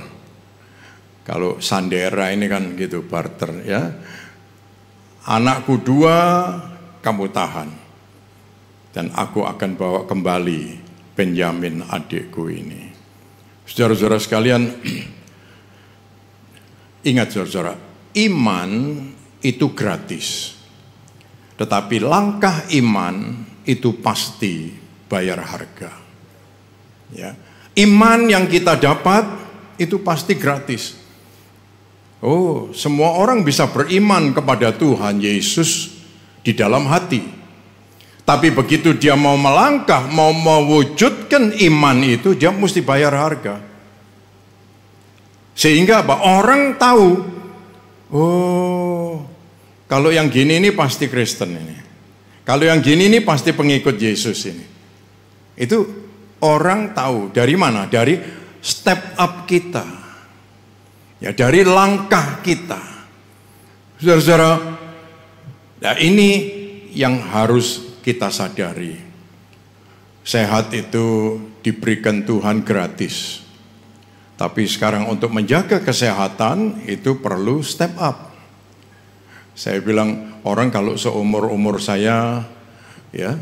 Kalau Sandera ini kan gitu, barter ya. Anakku 2 kamu tahan. Dan aku akan bawa kembali Benyamin adikku ini. Saudara-saudara sekalian, ingat saudara-saudara, iman itu gratis. Tetapi langkah iman itu pasti bayar harga. Ya. Iman yang kita dapat itu pasti gratis. Oh, semua orang bisa beriman kepada Tuhan Yesus di dalam hati. Tapi begitu dia mau melangkah, mau mewujudkan iman itu, dia mesti bayar harga. Sehingga apa? Orang tahu, oh, kalau yang gini ini pasti Kristen ini. Kalau yang gini ini pasti pengikut Yesus ini. Itu orang tahu dari mana? Dari step up kita. Ya, dari langkah kita. Saudara-saudara, nah ini yang harus kita sadari. Sehat itu diberikan Tuhan gratis. Tapi sekarang untuk menjaga kesehatan itu perlu step up. Saya bilang orang kalau seumur-umur saya ya,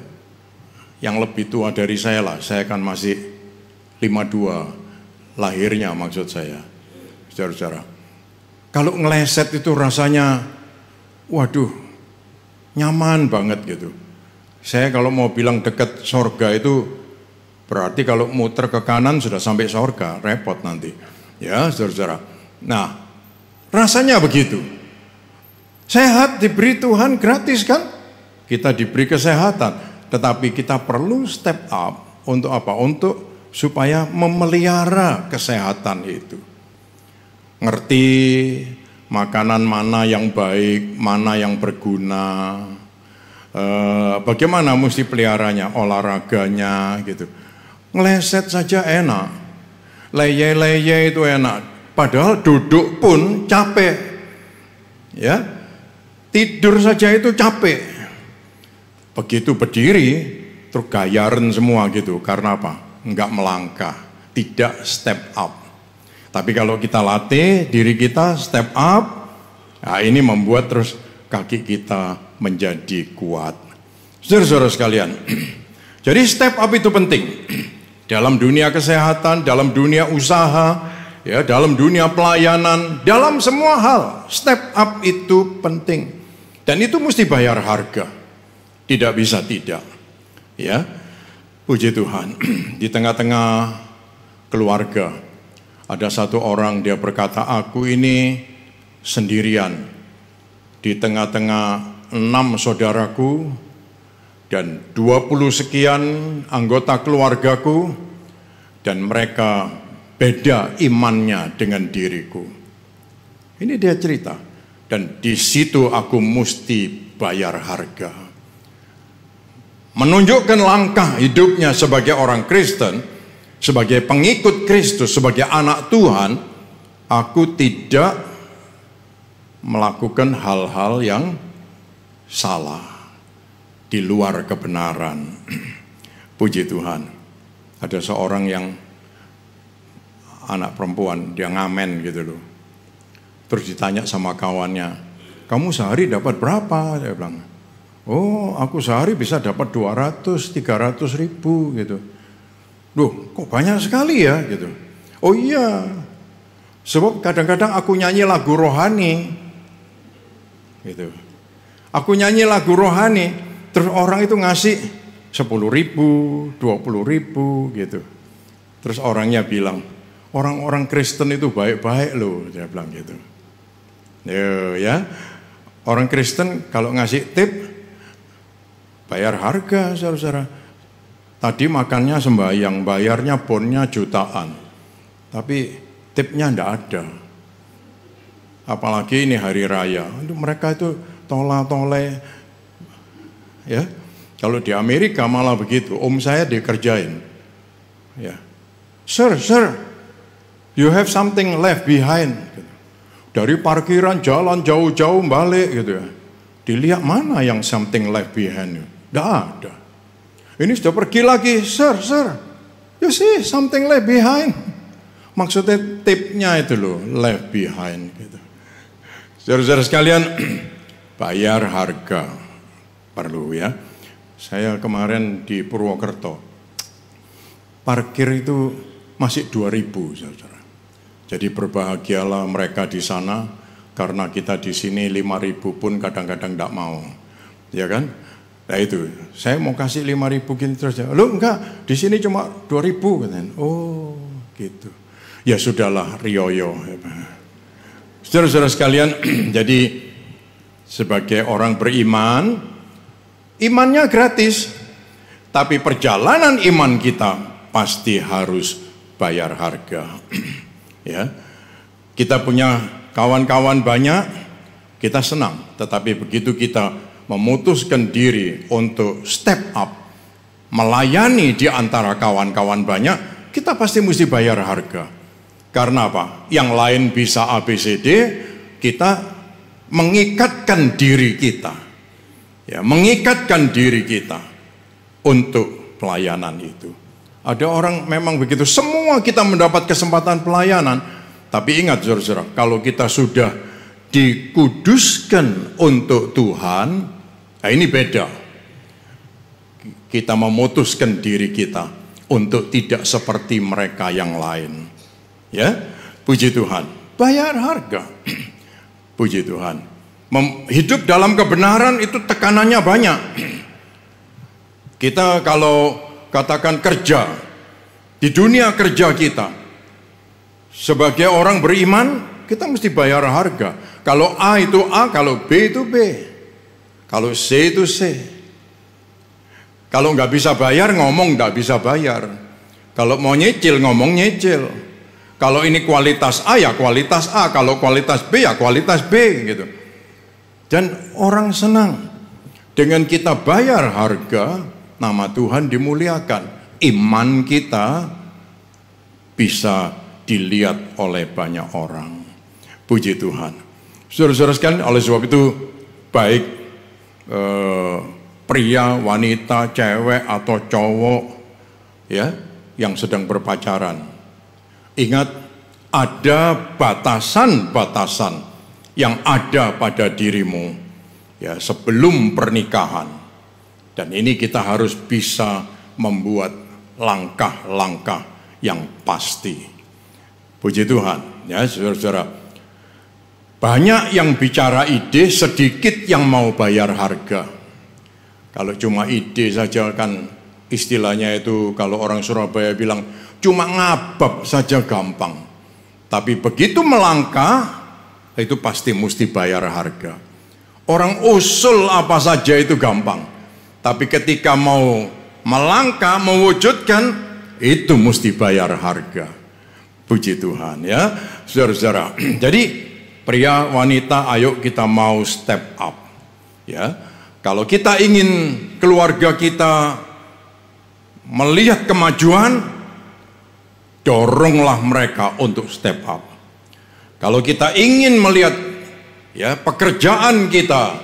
yang lebih tua dari saya lah, saya kan masih 52 lahirnya maksud saya. Saudara-saudara, kalau ngeleset itu rasanya, waduh, nyaman banget gitu. Saya kalau mau bilang dekat sorga itu, berarti kalau muter ke kanan sudah sampai sorga, repot nanti. Ya, saudara-saudara. Nah, rasanya begitu. Sehat diberi Tuhan gratis kan? Kita diberi kesehatan. Tetapi kita perlu step up untuk apa? Untuk supaya memelihara kesehatan itu. Ngerti makanan mana yang baik, mana yang berguna, bagaimana mesti peliharanya, olahraganya gitu. Ngeleset saja enak, leye-leye itu enak. Padahal duduk pun capek, ya. Tidur saja itu capek. Begitu berdiri, terus gayaran semua gitu. Karena apa? Enggak melangkah, tidak step up. Tapi kalau kita latih diri kita step up, nah ini membuat terus kaki kita menjadi kuat. Saudara-saudara sekalian, jadi step up itu penting. Dalam dunia kesehatan, dalam dunia usaha, ya, dalam dunia pelayanan, dalam semua hal, step up itu penting. Dan itu mesti bayar harga. Tidak bisa tidak. Ya. Puji Tuhan. Di tengah-tengah keluarga ada satu orang, dia berkata, aku ini sendirian. Di tengah-tengah 6 saudaraku dan 20 sekian anggota keluargaku, dan mereka beda imannya dengan diriku. Ini dia cerita. Dan di situ aku mesti bayar harga. Menunjukkan langkah hidupnya sebagai orang Kristen, sebagai pengikut Kristus, sebagai anak Tuhan, aku tidak melakukan hal-hal yang salah, di luar kebenaran. Puji Tuhan. Ada seorang yang anak perempuan, dia ngamen gitu loh. Terus ditanya sama kawannya, kamu sehari dapat berapa? Dia bilang, oh aku sehari bisa dapat 200-300 ribu gitu. Loh kok banyak sekali ya gitu. Oh iya, sebab kadang-kadang aku nyanyi lagu rohani gitu. Aku nyanyi lagu rohani, terus orang itu ngasih 10 ribu, 20 ribu gitu. Terus orangnya bilang, orang-orang Kristen itu baik-baik loh, dia bilang gitu. Ya, orang Kristen kalau ngasih tip bayar harga, saudara-saudara. Tadi makannya sembahyang, bayarnya bonnya jutaan, tapi tipnya ndak ada. Apalagi ini hari raya, mereka itu tola-tole. Ya, kalau di Amerika malah begitu. Om saya dikerjain. Ya, sir, you have something left behind. Dari parkiran jalan jauh-jauh balik gitu ya. Dilihat mana yang something left behind. Tidak ada. Ini sudah pergi lagi, sir, you see something left behind. Maksudnya tipnya itu loh, left behind gitu. Saudara-saudara sekalian, bayar harga perlu ya. Saya kemarin di Purwokerto, parkir itu masih 2.000, saudara. Jadi berbahagialah mereka di sana, karena kita di sini 5.000 pun kadang-kadang tidak mau, ya kan? Nah itu, saya mau kasih 5.000 gini terus, lo enggak, di sini cuma 2.000 katanya. Oh gitu, ya sudahlah rioyo. Saudara-saudara sekalian, jadi sebagai orang beriman, imannya gratis, tapi perjalanan iman kita pasti harus bayar harga. Ya, kita punya kawan-kawan banyak, kita senang. Tetapi begitu kita memutuskan diri untuk step up, melayani di antara kawan-kawan banyak, kita pasti mesti bayar harga. Karena apa? Yang lain bisa ABCD, kita mengikatkan diri kita. Ya, mengikatkan diri kita untuk pelayanan itu. Ada orang memang begitu, semua kita mendapat kesempatan pelayanan. Tapi ingat saudara-saudara, kalau kita sudah dikuduskan untuk Tuhan, nah ini beda. Kita memutuskan diri kita untuk tidak seperti mereka yang lain. Ya, puji Tuhan, bayar harga. Puji Tuhan. Hidup dalam kebenaran itu tekanannya banyak. Kita kalau katakan kerja, di dunia kerja kita, sebagai orang beriman, kita mesti bayar harga. Kalau A itu A, kalau B itu B, kalau C itu C. Kalau nggak bisa bayar, ngomong nggak bisa bayar. Kalau mau nyicil, ngomong nyicil. Kalau ini kualitas A, ya kualitas A. Kalau kualitas B, ya kualitas B gitu. Dan orang senang. Dengan kita bayar harga, nama Tuhan dimuliakan. Iman kita bisa dilihat oleh banyak orang. Puji Tuhan. Saudara-saudara sekalian, oleh sebab itu baik pria, wanita, cewek atau cowok ya yang sedang berpacaran. Ingat, ada batasan-batasan yang ada pada dirimu ya sebelum pernikahan. Dan ini kita harus bisa membuat langkah-langkah yang pasti. Puji Tuhan, ya saudara-saudara. Banyak yang bicara ide, sedikit yang mau bayar harga. Kalau cuma ide saja kan istilahnya itu, kalau orang Surabaya bilang cuma ngabab saja gampang. Tapi begitu melangkah, itu pasti mesti bayar harga. Orang usul apa saja itu gampang. Tapi ketika mau melangkah, mewujudkan, itu mesti bayar harga. Puji Tuhan ya, saudara-saudara. Jadi pria, wanita, ayo kita mau step up. Ya, kalau kita ingin keluarga kita melihat kemajuan, doronglah mereka untuk step up. Kalau kita ingin melihat ya pekerjaan kita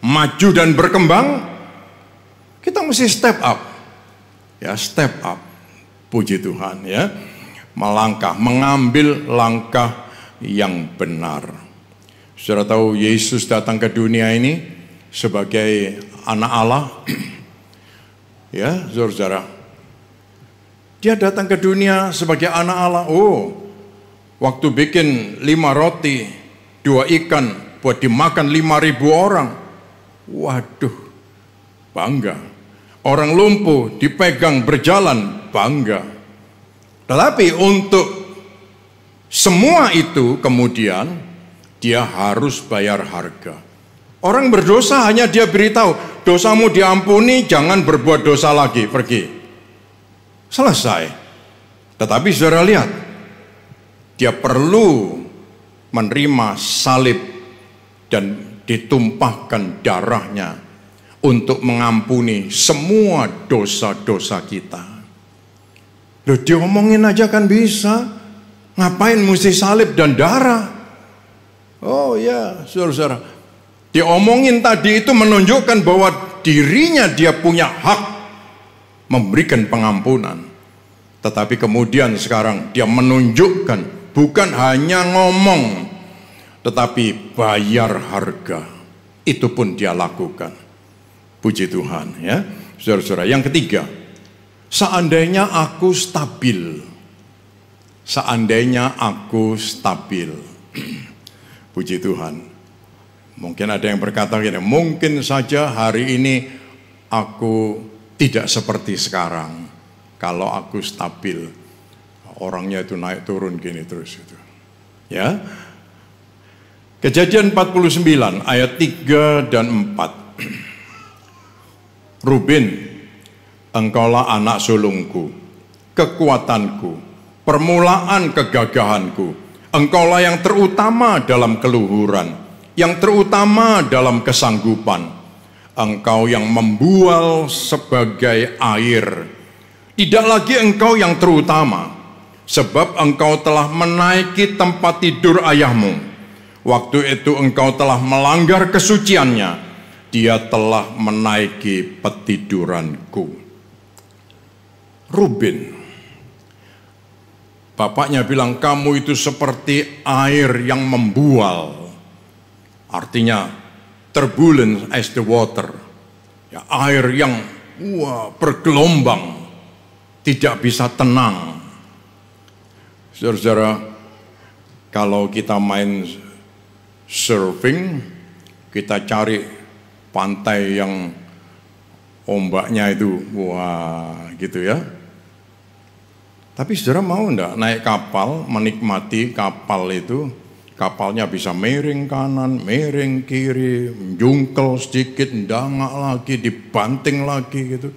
maju dan berkembang, kita mesti step up. Ya, step up. Puji Tuhan ya. Melangkah, mengambil langkah yang benar. Saudara tahu Yesus datang ke dunia ini sebagai anak Allah. Ya, saudara. Dia datang ke dunia sebagai anak Allah. Oh, waktu bikin 5 roti, 2 ikan buat dimakan 5.000 orang. Waduh, bangga. Orang lumpuh dipegang berjalan, bangga. Tetapi untuk Semua itu kemudian dia harus bayar harga. Orang berdosa hanya dia beritahu, dosamu diampuni, jangan berbuat dosa lagi, pergi. Selesai. Tetapi saudara lihat, dia perlu menerima salib dan ditumpahkan darahnya untuk mengampuni semua dosa-dosa kita. Loh, diomongin aja kan bisa. Ngapain mesti salib dan darah? Oh ya, saudara-saudara. Diomongin tadi itu menunjukkan bahwa dirinya dia punya hak memberikan pengampunan. Tetapi kemudian sekarang dia menunjukkan bukan hanya ngomong, tetapi bayar harga. Itu pun dia lakukan. Puji Tuhan ya. Saudara-saudara, yang ketiga, seandainya aku stabil. Seandainya aku stabil. Puji Tuhan. Mungkin ada yang berkata gini, mungkin saja hari ini aku tidak seperti sekarang. Kalau aku stabil, orangnya itu naik turun gini terus itu. Ya. Kejadian 49 ayat 3 dan 4. Ruben, engkaulah anak sulungku, kekuatanku, permulaan kegagahanku. Engkaulah yang terutama dalam keluhuran, yang terutama dalam kesanggupan. Engkau yang membual sebagai air. Tidak lagi engkau yang terutama, sebab engkau telah menaiki tempat tidur ayahmu. Waktu itu engkau telah melanggar kesuciannya. Dia telah menaiki petiduranku. Ruben, bapaknya bilang, kamu itu seperti air yang membual. Artinya, turbulent as the water. Ya, air yang bergelombang, tidak bisa tenang. Saudara-saudara, kalau kita main surfing, kita cari pantai yang ombaknya itu, gitu ya. Tapi saudara mau enggak naik kapal, menikmati kapal itu, kapalnya bisa miring kanan, miring kiri, jungkel sedikit, ndangak lagi, dibanting lagi gitu.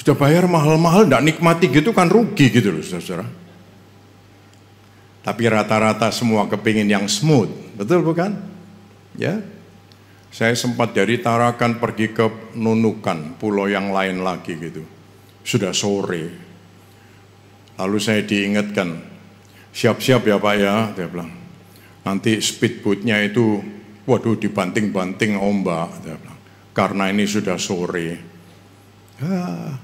Sudah bayar mahal-mahal, enggak nikmati gitu kan rugi gitu loh saudara. Tapi rata-rata semua kepingin yang smooth, betul bukan? Ya, saya sempat dari Tarakan pergi ke Nunukan, pulau yang lain lagi gitu. Sudah sore. Lalu saya diingatkan, siap-siap ya Pak ya, dia bilang. Nanti speedboatnya itu, waduh dibanting-banting ombak, dia bilang. Karena ini sudah sore. Ya,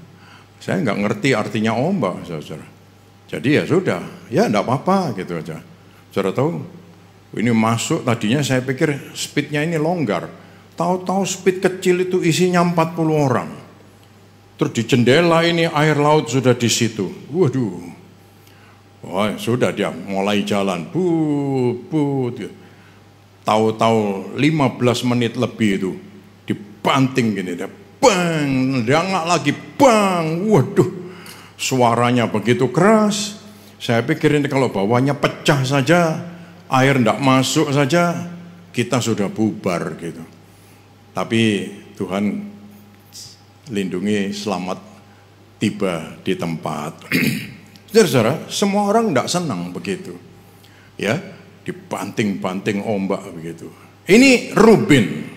saya nggak ngerti artinya ombak, saudara. Jadi ya sudah, ya enggak apa-apa gitu aja. Saudara tahu, ini masuk tadinya saya pikir speednya ini longgar. Tahu-tahu speed kecil itu isinya 40 orang. Terus di jendela ini air laut sudah di situ. Waduh. Wah, sudah dia mulai jalan. Tahu-tahu 15 menit lebih itu dibanting gini dia. Bang, dangak lagi bang. Waduh. Suaranya begitu keras, saya pikir ini kalau bawahnya pecah saja, air tidak masuk saja, kita sudah bubar gitu. Tapi Tuhan lindungi, selamat tiba di tempat. Saudara-saudara, semua orang tidak senang begitu. Ya, dibanting-banting ombak begitu. Ini Ruben.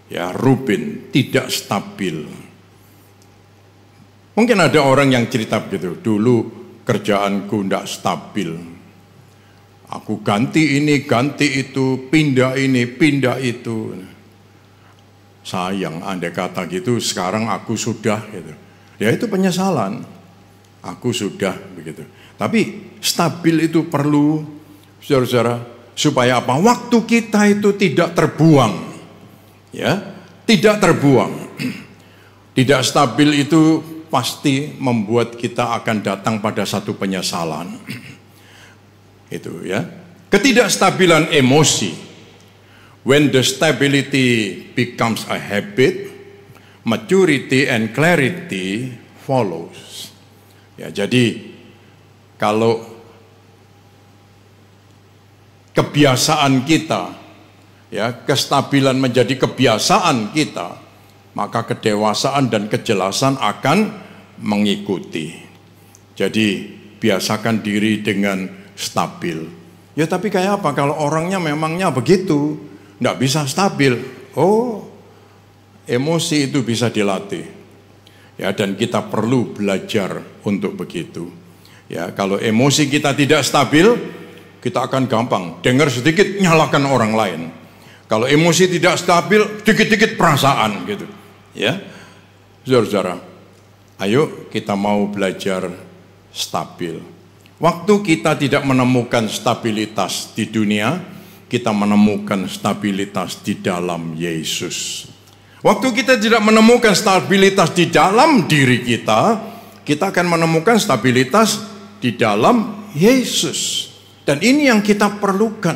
Ya, Ruben tidak stabil. Mungkin ada orang yang cerita begitu, dulu kerjaanku tidak stabil. Aku ganti ini, ganti itu, pindah ini, pindah itu. Sayang, andai kata gitu, sekarang aku sudah gitu. Ya itu penyesalan. Aku sudah begitu. Tapi stabil itu perlu, saudara-saudara, supaya apa? Waktu kita itu tidak terbuang. Ya, tidak terbuang. Tidak stabil itu pasti membuat kita akan datang pada satu penyesalan. Itu ya. Ketidakstabilan emosi. When the stability becomes a habit, maturity and clarity follows. Ya, jadi Kalau kebiasaan kita, ya, kestabilan menjadi kebiasaan kita, maka kedewasaan dan kejelasan akan mengikuti. Jadi biasakan diri dengan stabil. Ya tapi kayak apa kalau orangnya memangnya begitu, nggak bisa stabil. Oh, emosi itu bisa dilatih. Ya, dan kita perlu belajar untuk begitu. Ya, kalau emosi kita tidak stabil, kita akan gampang dengar sedikit nyalakan orang lain. Kalau emosi tidak stabil, dikit-dikit perasaan gitu. Ya, saudara-saudara, ayo kita mau belajar stabil. Waktu kita tidak menemukan stabilitas di dunia, kita menemukan stabilitas di dalam Yesus. Waktu kita tidak menemukan stabilitas di dalam diri kita, kita akan menemukan stabilitas di dalam Yesus. Dan ini yang kita perlukan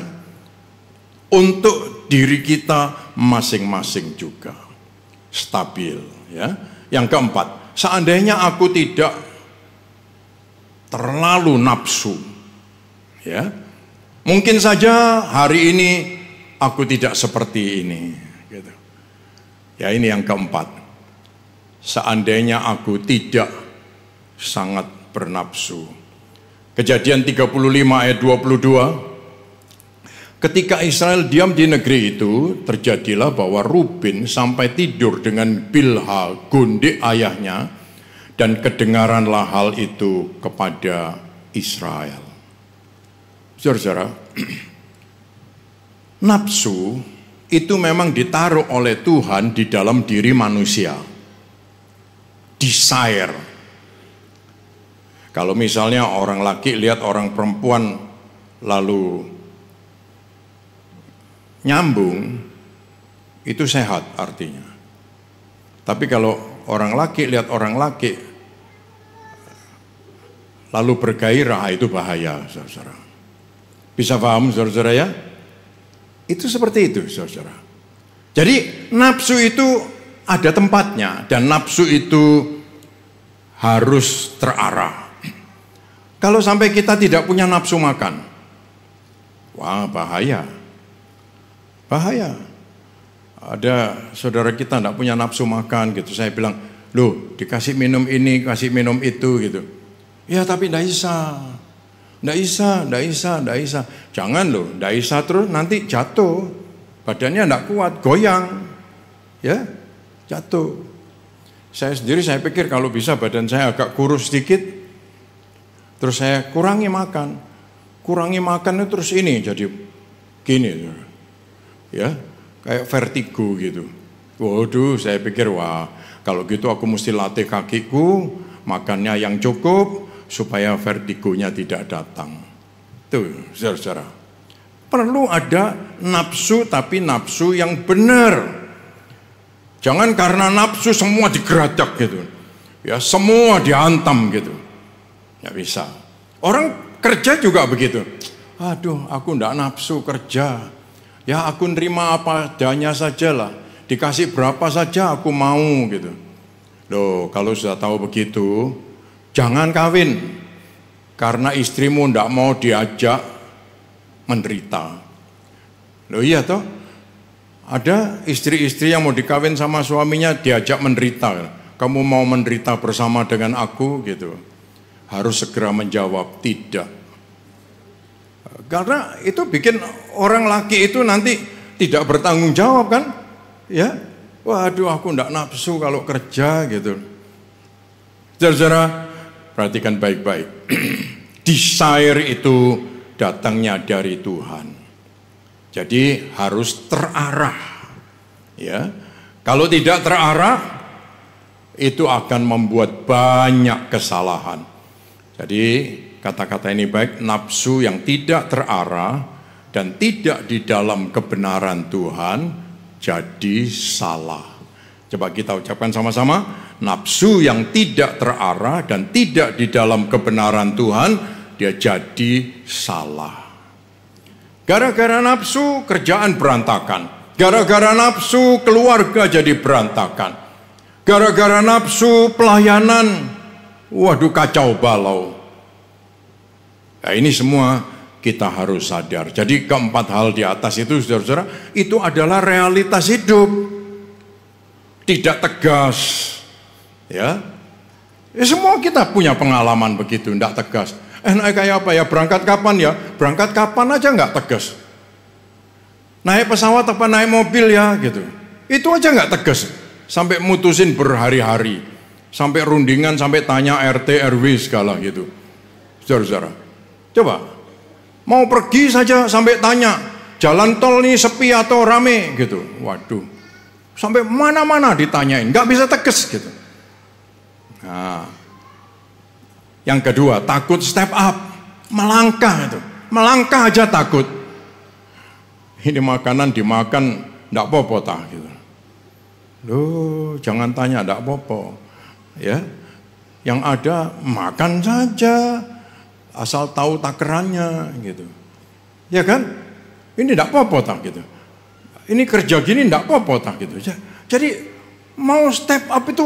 untuk diri kita masing-masing juga. Stabil, ya. Yang keempat, seandainya aku tidak terlalu nafsu, ya. Mungkin saja hari ini aku tidak seperti ini, gitu. Ya, ini yang keempat. Seandainya aku tidak sangat bernafsu. Kejadian 35 ayat 22. Ketika Israel diam di negeri itu, terjadilah bahwa Ruben sampai tidur dengan Bilha, gundik ayahnya, dan kedengaranlah hal itu kepada Israel. Saudara-saudara, nafsu itu memang ditaruh oleh Tuhan di dalam diri manusia. Desire. Kalau misalnya orang laki lihat orang perempuan lalu nyambung, itu sehat artinya. Tapi kalau orang laki lihat orang laki lalu bergairah, itu bahaya, saudara. Bisa paham, saudara ya? Itu seperti itu, saudara. Jadi nafsu itu ada tempatnya, dan nafsu itu harus terarah. Kalau sampai kita tidak punya nafsu makan, wah bahaya. Bahaya. Ada saudara kita tidak punya nafsu makan gitu. Saya bilang, loh dikasih minum ini, kasih minum itu gitu. Ya tapi tidak bisa. Tidak bisa. Jangan loh, tidak bisa terus nanti jatuh. Badannya tidak kuat, goyang. Ya, jatuh. Saya sendiri saya pikir kalau bisa badan saya agak kurus sedikit. Terus saya kurangi makan itu terus ini jadi gini, ya kayak vertigo gitu. Waduh, saya pikir wah kalau gitu aku mesti latih kakiku, makannya yang cukup supaya vertigonya tidak datang. Tuh, saudara-saudara, perlu ada nafsu tapi nafsu yang benar. Jangan karena nafsu semua digeradak gitu, ya semua dihantam gitu. Nggak bisa. Orang kerja juga begitu. Aduh, aku nggak nafsu kerja. Ya aku nerima apa adanya saja lah. Dikasih berapa saja aku mau gitu. Loh, kalau sudah tahu begitu, jangan kawin. Karena istrimu nggak mau diajak menderita. Loh iya toh. Ada istri-istri yang mau dikawin sama suaminya diajak menderita. Kamu mau menderita bersama dengan aku gitu. Harus segera menjawab tidak. Karena itu bikin orang laki itu nanti tidak bertanggung jawab kan? Ya, waduh aku enggak nafsu kalau kerja gitu. Saudara, perhatikan baik-baik. Desire itu datangnya dari Tuhan. Jadi harus terarah. Ya, kalau tidak terarah, itu akan membuat banyak kesalahan. Jadi kata-kata ini baik, nafsu yang tidak terarah dan tidak di dalam kebenaran Tuhan jadi salah. Coba kita ucapkan sama-sama, nafsu yang tidak terarah dan tidak di dalam kebenaran Tuhan, dia jadi salah. Gara-gara nafsu kerjaan berantakan, gara-gara nafsu keluarga jadi berantakan, gara-gara nafsu pelayanan, waduh kacau balau. Nah, ini semua kita harus sadar. Jadi keempat hal di atas itu, saudara-saudara, itu adalah realitas hidup. Tidak tegas. Ya, semua kita punya pengalaman begitu, tidak tegas. Naik kayak apa ya, berangkat kapan ya? Berangkat kapan aja nggak tegas. Naik pesawat apa naik mobil ya gitu. Itu aja nggak tegas. Sampai mutusin berhari-hari. Sampai rundingan, sampai tanya RT, RW segala gitu. Saudara-saudara, coba. Mau pergi saja sampai tanya, jalan tol nih sepi atau rame gitu. Waduh, sampai mana-mana ditanyain, nggak bisa tegas gitu. Nah, yang kedua, takut step up, melangkah itu, melangkah aja takut. Ini makanan dimakan, nggak apa-apa tah gitu. Loh, jangan tanya, nggak apa-apa, ya. Yang ada makan saja. Asal tahu takarannya gitu. Ya kan? Ini enggak apa-apa tak gitu. Ini kerja gini enggak apa-apa tak gitu. Jadi mau step up itu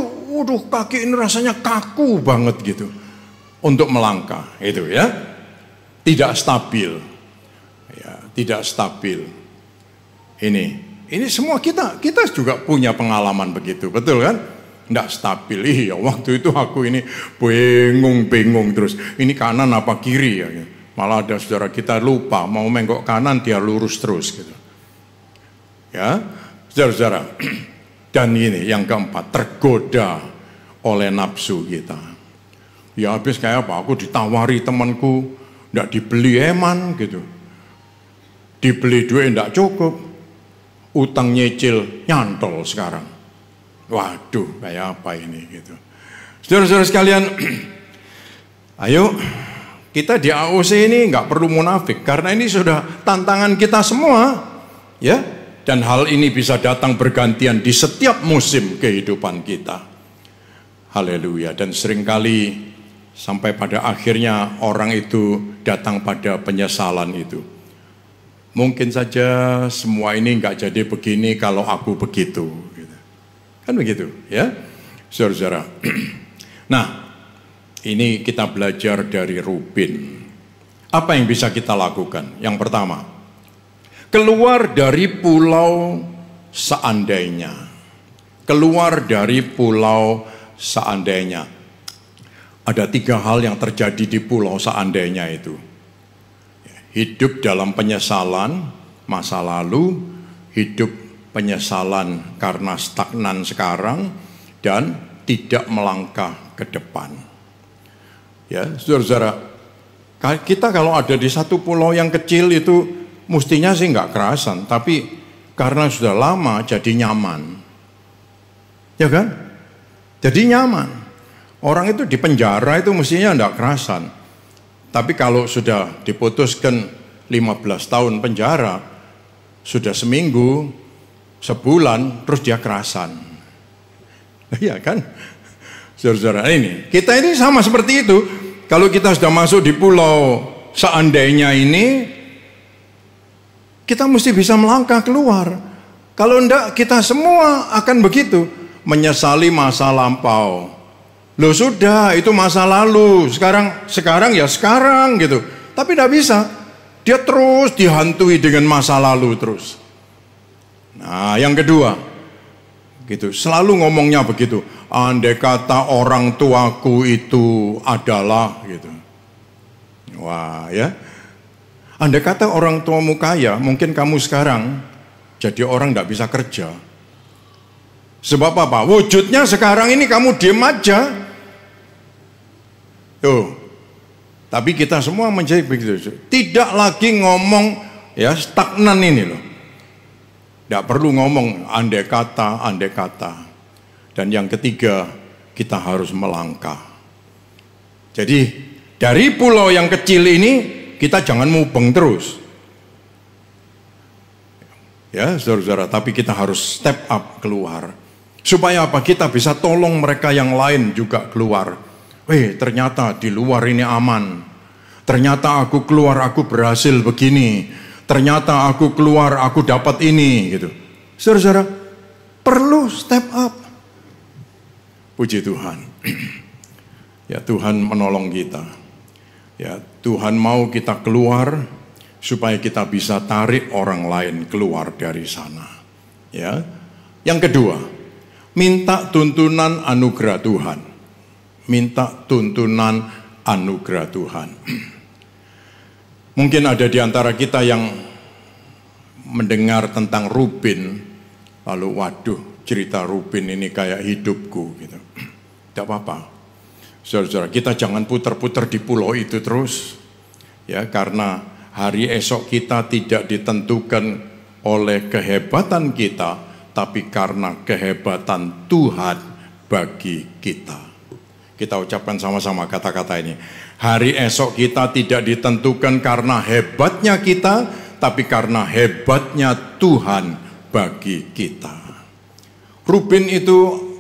kaki ini rasanya kaku banget gitu. Untuk melangkah itu ya. Tidak stabil. Ya, tidak stabil. Ini semua kita juga punya pengalaman begitu, betul kan? Nggak stabil. Iya, waktu itu aku ini bingung terus. Ini kanan apa kiri ya? Malah ada saudara kita lupa mau menggok kanan, dia lurus terus gitu. Ya, saudara-saudara. Dan ini yang keempat, tergoda oleh nafsu kita. Ya habis kayak apa? Aku ditawari temanku, nggak dibeli eman gitu. Dibeli duit nggak cukup, utang nyicil nyantol sekarang. Waduh, kayak apa ini gitu. Saudara-saudara sekalian, ayo kita di AOC ini nggak perlu munafik karena ini sudah tantangan kita semua, ya. Dan hal ini bisa datang bergantian di setiap musim kehidupan kita. Haleluya. Dan seringkali sampai pada akhirnya orang itu datang pada penyesalan itu. Mungkin saja semua ini nggak jadi begini kalau aku begitu. Kan begitu ya, saudara-saudara. Nah, ini kita belajar dari Rubin. Apa yang bisa kita lakukan? Yang pertama, keluar dari pulau seandainya. Keluar dari pulau seandainya. Ada 3 hal yang terjadi di pulau seandainya itu. Hidup dalam penyesalan masa lalu, hidup penyesalan karena stagnan sekarang, dan tidak melangkah ke depan. Ya, saudara-saudara, kita kalau ada di satu pulau yang kecil itu mestinya sih nggak kerasan, tapi karena sudah lama jadi nyaman. Ya kan? Jadi nyaman. Orang itu di penjara itu mestinya nggak kerasan. Tapi kalau sudah diputuskan 15 tahun penjara, sudah seminggu, sebulan, terus dia kerasan. Iya kan? Saudara-saudara, kita ini sama seperti itu. Kalau kita sudah masuk di pulau seandainya ini, kita mesti bisa melangkah keluar. Kalau enggak, kita semua akan begitu. Menyesali masa lampau. Loh sudah, itu masa lalu. Sekarang ya sekarang gitu. Tapi enggak bisa. Dia terus dihantui dengan masa lalu terus. Nah, yang kedua, gitu, selalu ngomongnya begitu. Andai kata orang tuaku itu adalah, gitu. Wah, ya. Andai kata orang tuamu kaya, mungkin kamu sekarang jadi orang tidak bisa kerja. Sebab apa? Wujudnya sekarang ini kamu diem aja. Tuh. Tapi kita semua menjadi begitu. Tidak lagi ngomong ya stagnan ini loh. Tidak perlu ngomong andai kata. Dan yang ketiga, kita harus melangkah. Jadi dari pulau yang kecil ini, kita jangan mubeng terus. Ya saudara-saudara, tapi kita harus step up keluar. Supaya apa? Kita bisa tolong mereka yang lain juga keluar. Ternyata di luar ini aman. Ternyata aku keluar, aku berhasil begini. Ternyata aku keluar, aku dapat ini gitu. Saudara-saudara, perlu step up. Puji Tuhan. Ya Tuhan menolong kita. Ya, Tuhan mau kita keluar supaya kita bisa tarik orang lain keluar dari sana. Ya. Yang kedua, minta tuntunan anugerah Tuhan. Minta tuntunan anugerah Tuhan. Mungkin ada di antara kita yang mendengar tentang Ruben, lalu waduh, cerita Ruben ini kayak hidupku gitu. Tidak apa-apa. Saudara-saudara, kita jangan putar-putar di pulau itu terus. Ya, karena hari esok kita tidak ditentukan oleh kehebatan kita, tapi karena kehebatan Tuhan bagi kita. Kita ucapkan sama-sama kata-kata ini. Hari esok kita tidak ditentukan karena hebatnya kita, tapi karena hebatnya Tuhan bagi kita. Ruben itu,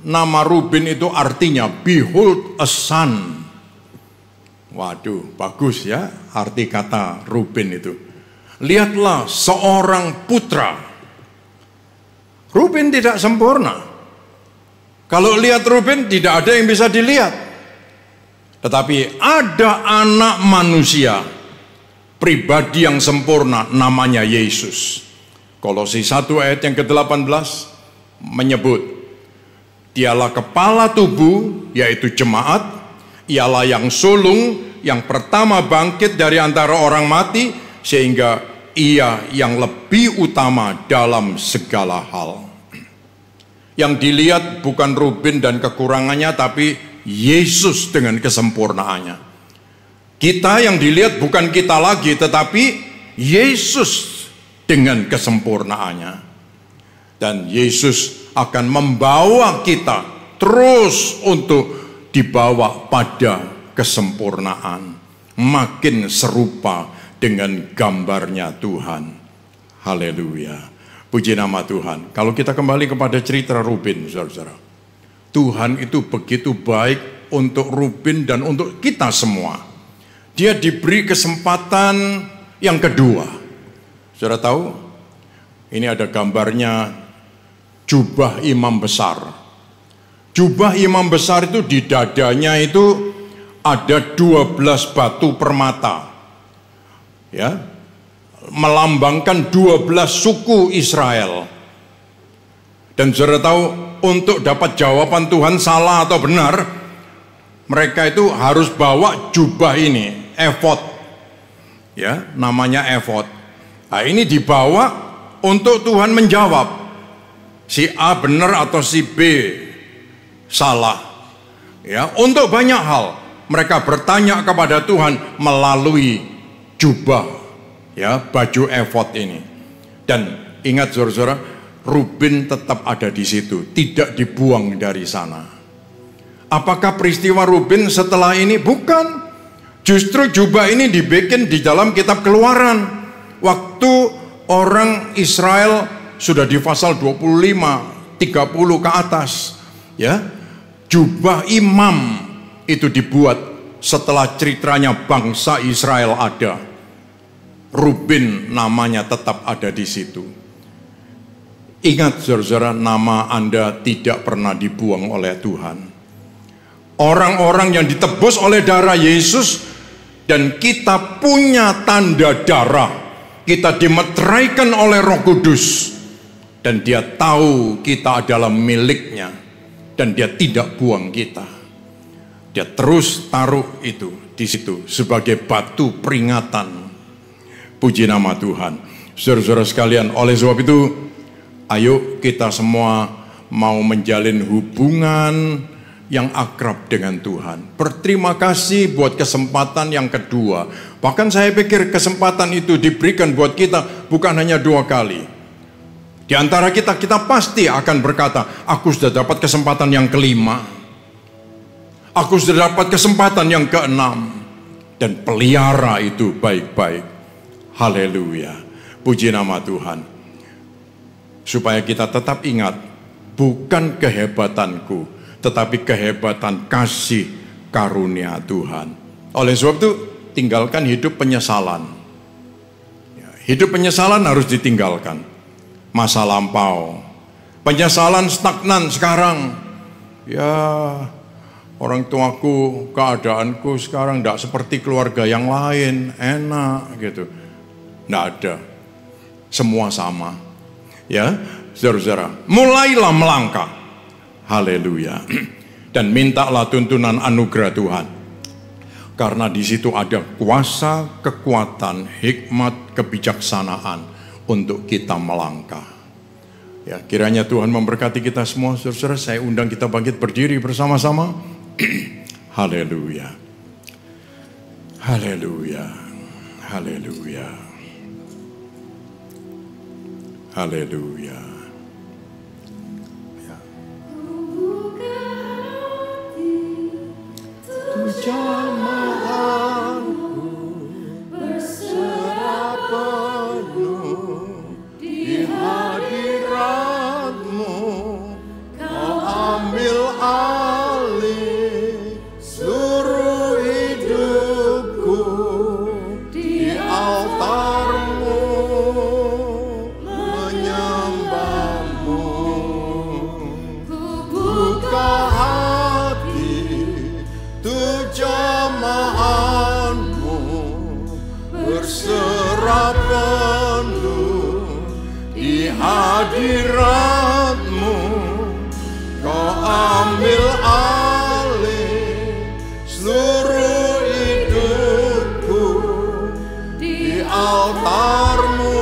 nama Ruben itu artinya behold a son. Waduh, bagus ya arti kata Ruben itu. Lihatlah seorang putra. Ruben tidak sempurna. Kalau lihat Ruben tidak ada yang bisa dilihat. Tetapi ada anak manusia, pribadi yang sempurna, namanya Yesus. Kolose 1 ayat yang ke-18 menyebut, dialah kepala tubuh, yaitu jemaat, ialah yang sulung, yang pertama bangkit dari antara orang mati, sehingga ia yang lebih utama dalam segala hal. Yang dilihat bukan Ruben dan kekurangannya, tapi Yesus dengan kesempurnaannya. Kita yang dilihat bukan kita lagi, tetapi Yesus dengan kesempurnaannya. Dan Yesus akan membawa kita terus untuk dibawa pada kesempurnaan, makin serupa dengan gambarnya Tuhan. Haleluya. Puji nama Tuhan. Kalau kita kembali kepada cerita Ruben, saudara-saudara, Tuhan itu begitu baik untuk Ruben dan untuk kita semua. Dia diberi kesempatan yang kedua. Saudara tahu, ini ada gambarnya jubah imam besar. Jubah imam besar itu di dadanya itu ada 12 batu permata. Ya, melambangkan 12 suku Israel. Dan saudara tahu, untuk dapat jawaban Tuhan salah atau benar, mereka itu harus bawa jubah ini, efod. Ya, namanya efod. Nah, ini dibawa untuk Tuhan menjawab si A benar atau si B salah. Ya, untuk banyak hal mereka bertanya kepada Tuhan melalui jubah, ya, baju efod ini. Dan ingat saudara-saudara, Ruben tetap ada di situ, tidak dibuang dari sana. Apakah peristiwa Ruben setelah ini? Bukan. Justru jubah ini dibikin di dalam kitab Keluaran. Waktu orang Israel sudah di pasal 25, 30 ke atas. Ya, jubah imam itu dibuat setelah ceritanya bangsa Israel ada. Ruben namanya tetap ada di situ. Ingat saudara-saudara, nama Anda tidak pernah dibuang oleh Tuhan. Orang-orang yang ditebus oleh darah Yesus, dan kita punya tanda darah, kita dimeteraikan oleh Roh Kudus, dan Dia tahu kita adalah miliknya, dan Dia tidak buang kita. Dia terus taruh itu di situ sebagai batu peringatan. Puji nama Tuhan. Saudara-saudara sekalian, oleh sebab itu, ayo kita semua mau menjalin hubungan yang akrab dengan Tuhan. Berterima kasih buat kesempatan yang kedua. Bahkan saya pikir kesempatan itu diberikan buat kita bukan hanya 2 kali. Di antara kita pasti akan berkata, aku sudah dapat kesempatan yang kelima. Aku sudah dapat kesempatan yang ke-6. Dan pelihara itu baik-baik. Haleluya. Puji nama Tuhan. Supaya kita tetap ingat, bukan kehebatanku, tetapi kehebatan kasih karunia Tuhan. Oleh sebab itu, tinggalkan hidup penyesalan. Hidup penyesalan harus ditinggalkan. Masa lampau. Penyesalan stagnan sekarang. Ya, orang tuaku, keadaanku sekarang tidak seperti keluarga yang lain, enak gitu. Tidak ada, semua sama. Ya, saudara-saudara, mulailah melangkah. Haleluya. Dan mintalah tuntunan anugerah Tuhan. Karena di situ ada kuasa, kekuatan, hikmat, kebijaksanaan untuk kita melangkah. Ya, kiranya Tuhan memberkati kita semua, saudara-saudara. Saya undang kita bangkit berdiri bersama-sama. Haleluya. Haleluya. Haleluya. Haleluya. Ya. Jamahanku berserah penuh di hadirat-Mu, Kau ambil alih seluruh hidupku di altar-Mu, menyembah-Mu. Buka hati tuh jamahan-Mu, berserah penuh di hadirat-Mu, Kau ambil alih seluruh hidupku di altar-Mu,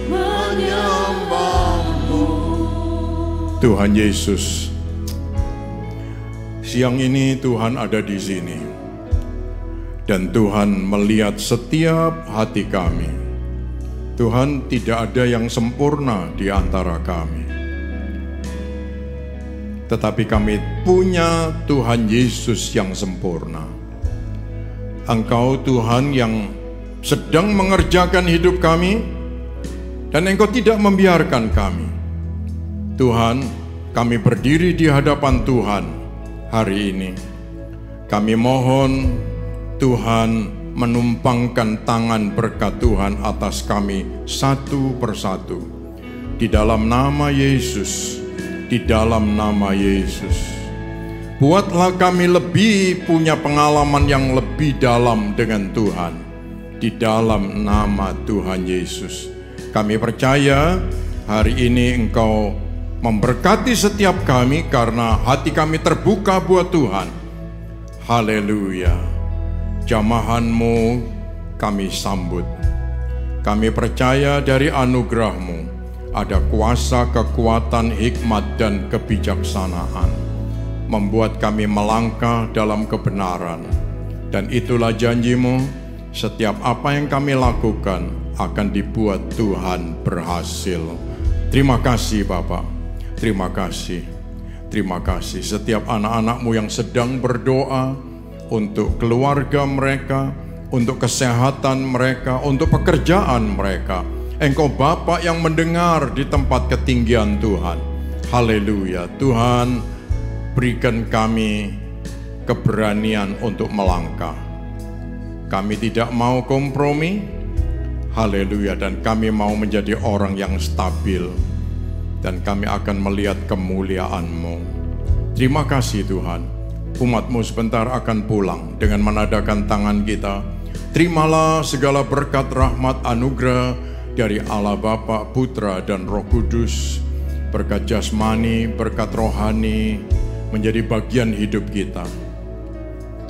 menyembah-Mu. Tuhan Yesus, siang ini Tuhan ada di sini. Dan Tuhan melihat setiap hati kami. Tuhan, tidak ada yang sempurna di antara kami. Tetapi kami punya Tuhan Yesus yang sempurna. Engkau Tuhan yang sedang mengerjakan hidup kami, dan Engkau tidak membiarkan kami. Tuhan, kami berdiri di hadapan Tuhan hari ini. Kami mohon Tuhan menumpangkan tangan berkat Tuhan atas kami satu persatu. Di dalam nama Yesus, di dalam nama Yesus. Buatlah kami lebih punya pengalaman yang lebih dalam dengan Tuhan. Di dalam nama Tuhan Yesus. Kami percaya hari ini Engkau memberkati setiap kami karena hati kami terbuka buat Tuhan. Haleluya. Jamahan-Mu kami sambut. Kami percaya dari anugerah-Mu ada kuasa, kekuatan, hikmat, dan kebijaksanaan membuat kami melangkah dalam kebenaran. Dan itulah janji-Mu, setiap apa yang kami lakukan akan dibuat Tuhan berhasil. Terima kasih Bapak, terima kasih. Terima kasih setiap anak-anak-Mu yang sedang berdoa untuk keluarga mereka, untuk kesehatan mereka, untuk pekerjaan mereka. Engkau Bapa yang mendengar di tempat ketinggian Tuhan. Haleluya. Tuhan, berikan kami keberanian untuk melangkah. Kami tidak mau kompromi. Haleluya. Dan kami mau menjadi orang yang stabil. Dan kami akan melihat kemuliaan-Mu. Terima kasih Tuhan. Umat-Mu sebentar akan pulang dengan menadakan tangan kita. Terimalah segala berkat, rahmat, anugerah dari Allah Bapa, Putra, dan Roh Kudus. Berkat jasmani, berkat rohani menjadi bagian hidup kita.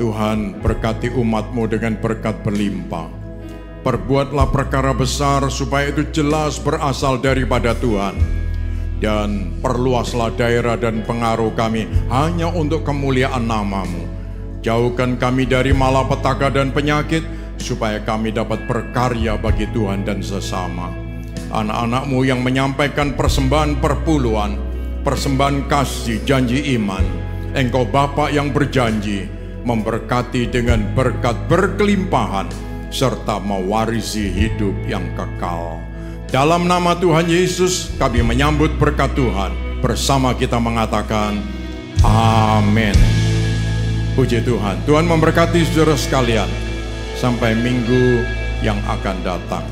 Tuhan, berkati umat-Mu dengan berkat berlimpah. Perbuatlah perkara besar supaya itu jelas berasal daripada Tuhan. Dan perluaslah daerah dan pengaruh kami hanya untuk kemuliaan nama-Mu. Jauhkan kami dari malapetaka dan penyakit, supaya kami dapat berkarya bagi Tuhan dan sesama. Anak-anak-Mu yang menyampaikan persembahan perpuluhan, persembahan kasih, janji iman. Engkau Bapa yang berjanji, memberkati dengan berkat berkelimpahan, serta mewarisi hidup yang kekal. Dalam nama Tuhan Yesus, kami menyambut berkat Tuhan. Bersama kita mengatakan, amin. Puji Tuhan. Tuhan memberkati saudara sekalian. Sampai minggu yang akan datang.